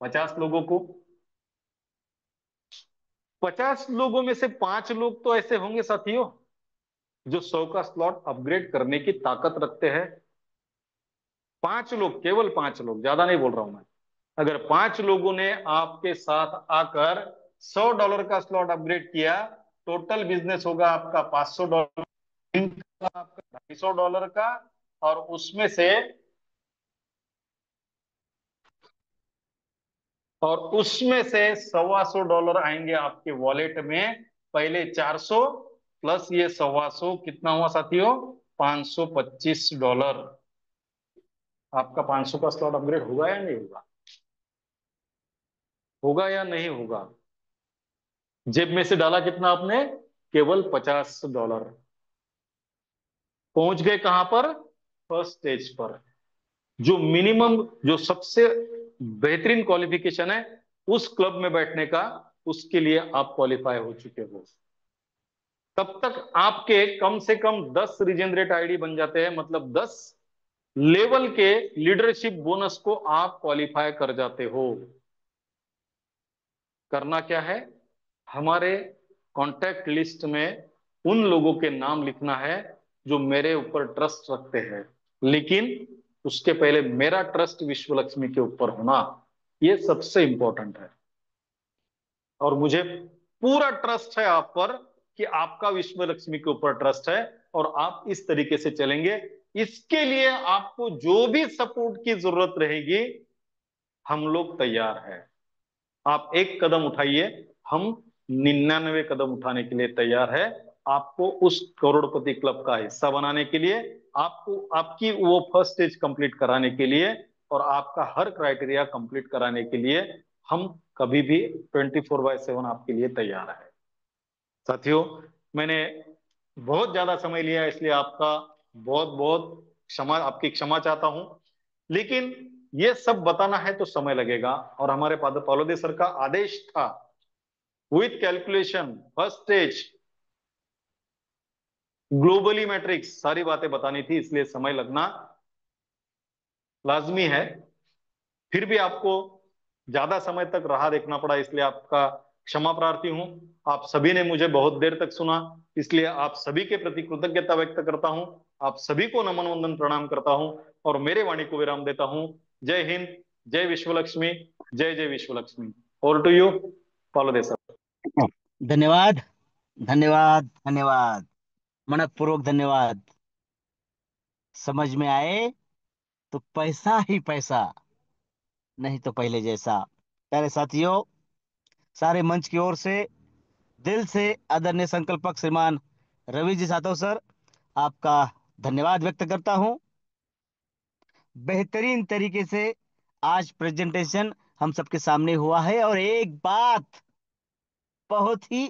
[SPEAKER 2] 50 लोगों को। 50 लोगों में से 5 लोग तो ऐसे होंगे साथियों जो 100 का स्लॉट अपग्रेड करने की ताकत रखते हैं। 5 लोग, केवल 5 लोग, ज्यादा नहीं बोल रहा हूं मैं। अगर 5 लोगों ने आपके साथ आकर $100 का स्लॉट अपग्रेड किया, टोटल बिजनेस होगा आपका $500 का, आपका $250 का। और उसमें से $125 आएंगे आपके वॉलेट में। पहले 400 प्लस ये 125 कितना हुआ साथियों? $525। आपका 500 का स्लॉट अपग्रेड होगा या नहीं होगा? होगा या नहीं होगा? जेब में से डाला कितना आपने? केवल $50। पहुंच गए कहां पर? फर्स्ट स्टेज पर। जो मिनिमम, जो सबसे बेहतरीन क्वालिफिकेशन है उस क्लब में बैठने का, उसके लिए आप क्वालिफाई हो चुके हो। तब तक आपके कम से कम 10 रीजनरेट आईडी बन जाते हैं, मतलब 10 लेवल के लीडरशिप बोनस को आप क्वालिफाई कर जाते हो। करना क्या है, हमारे कॉन्टैक्ट लिस्ट में उन लोगों के नाम लिखना है जो मेरे ऊपर ट्रस्ट रखते हैं, लेकिन उसके पहले मेरा ट्रस्ट विश्व लक्ष्मी के ऊपर होना, ये सबसे इंपॉर्टेंट है। और मुझे पूरा ट्रस्ट है आप पर कि आपका विश्व लक्ष्मी के ऊपर ट्रस्ट है और आप इस तरीके से चलेंगे। इसके लिए आपको जो भी सपोर्ट की जरूरत रहेगी, हम लोग तैयार हैं। आप एक कदम उठाइए, हम 99 कदम उठाने के लिए तैयार है, आपको उस करोड़पति क्लब का हिस्सा बनाने के लिए, आपको आपकी वो फर्स्ट स्टेज कंप्लीट कराने के लिए, और आपका हर क्राइटेरिया कंप्लीट कराने के लिए हम कभी भी 24/7 आपके लिए तैयार है। साथियों, मैंने बहुत ज्यादा समय लिया, इसलिए आपका बहुत बहुत क्षमा, आपकी क्षमा चाहता हूं। लेकिन ये सब बताना है तो समय लगेगा, और हमारे पालोदे सर का आदेश था with calculation, first stage, globally matrix, सारी बातें बतानी थी, इसलिए समय लगना लाजमी है। फिर भी आपको ज्यादा समय तक राह देखना पड़ा, इसलिए आपका क्षमा प्रार्थी हूं। आप सभी ने मुझे बहुत देर तक सुना, इसलिए आप सभी के प्रति कृतज्ञता व्यक्त करता हूं। आप सभी को नमन वंदन प्रणाम करता हूं और मेरे वाणी को विराम देता हूं। जय हिंद, जय विश्व लक्ष्मी, जय जय Vishwa Lakshmi. Over to you, follow the sir.
[SPEAKER 1] धन्यवाद, धन्यवाद, धन्यवाद, मनपूर्वक धन्यवाद। समझ में आए तो पैसा ही पैसा, नहीं तो पहले जैसा। प्यारे साथियों, सारे मंच की ओर से दिल से आदरणीय संकल्पक श्रीमान रवि जी सातव सर, आपका धन्यवाद व्यक्त करता हूं। बेहतरीन तरीके से आज प्रेजेंटेशन हम सबके सामने हुआ है, और एक बात बहुत ही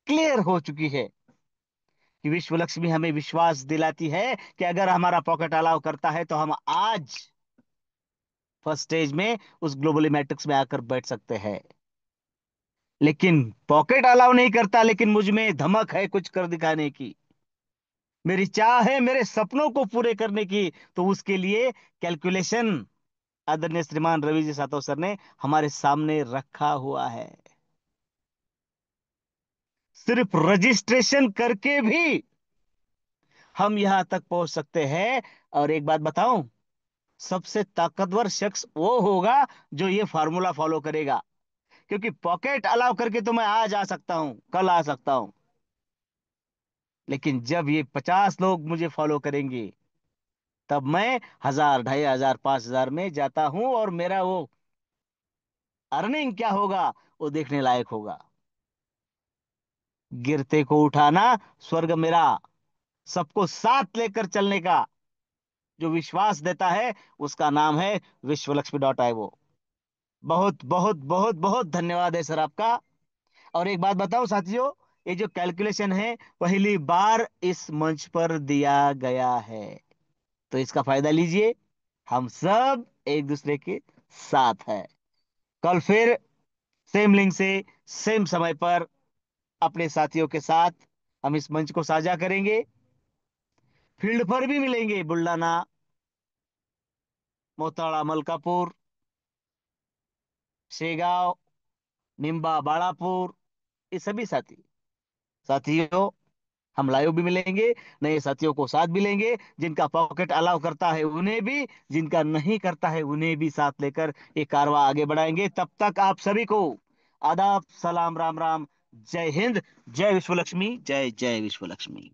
[SPEAKER 1] क्लियर हो चुकी है कि विश्व लक्ष्मी हमें विश्वास दिलाती है कि अगर हमारा पॉकेट अलाउ करता है तो हम आज फर्स्ट स्टेज में उस ग्लोबली मैट्रिक्स में आकर बैठ सकते हैं। लेकिन पॉकेट अलाउ नहीं करता, लेकिन मुझ में धमक है कुछ कर दिखाने की, मेरी चाह है मेरे सपनों को पूरे करने की। तो उसके लिए कैलकुलेशन आदरणीय श्रीमान रवि जी सातव सर ने हमारे सामने रखा हुआ है। सिर्फ रजिस्ट्रेशन करके भी हम यहां तक पहुंच सकते हैं। और एक बात बताऊं, सबसे ताकतवर शख्स वो होगा जो ये फार्मूला फॉलो करेगा। क्योंकि पॉकेट अलाउ करके तो मैं आज आ सकता हूं, कल आ सकता हूं, लेकिन जब ये 50 लोग मुझे फॉलो करेंगे, तब मैं 1000, 2500, 5000 में जाता हूं, और मेरा वो अर्निंग क्या होगा वो देखने लायक होगा। गिरते को उठाना स्वर्ग मेरा, सबको साथ लेकर चलने का जो विश्वास देता है, उसका नाम है विश्वलक्ष्मी.io। बहुत बहुत बहुत बहुत धन्यवाद है सर आपका। और एक बात बताओ साथियों, ये जो कैलकुलेशन है पहली बार इस मंच पर दिया गया है, तो इसका फायदा लीजिए। हम सब एक दूसरे के साथ है। कल फिर सेम लिंक से, सेम समय पर अपने साथियों के साथ हम इस मंच को साझा करेंगे। फील्ड पर भी मिलेंगे, बुल्डाना, मोताड़ा, मलकापुर, शेगांव, निम्बा, बाड़ापुर, ये सभी साथियों हम लाइव भी मिलेंगे। नए साथियों को साथ भी लेंगे, जिनका पॉकेट अलाउ करता है उन्हें भी, जिनका नहीं करता है उन्हें भी साथ लेकर ये कारवां आगे बढ़ाएंगे। तब तक आप सभी को आदाब, सलाम, राम राम, जय हिंद, जय विश्व लक्ष्मी, जय जय विश्व लक्ष्मी।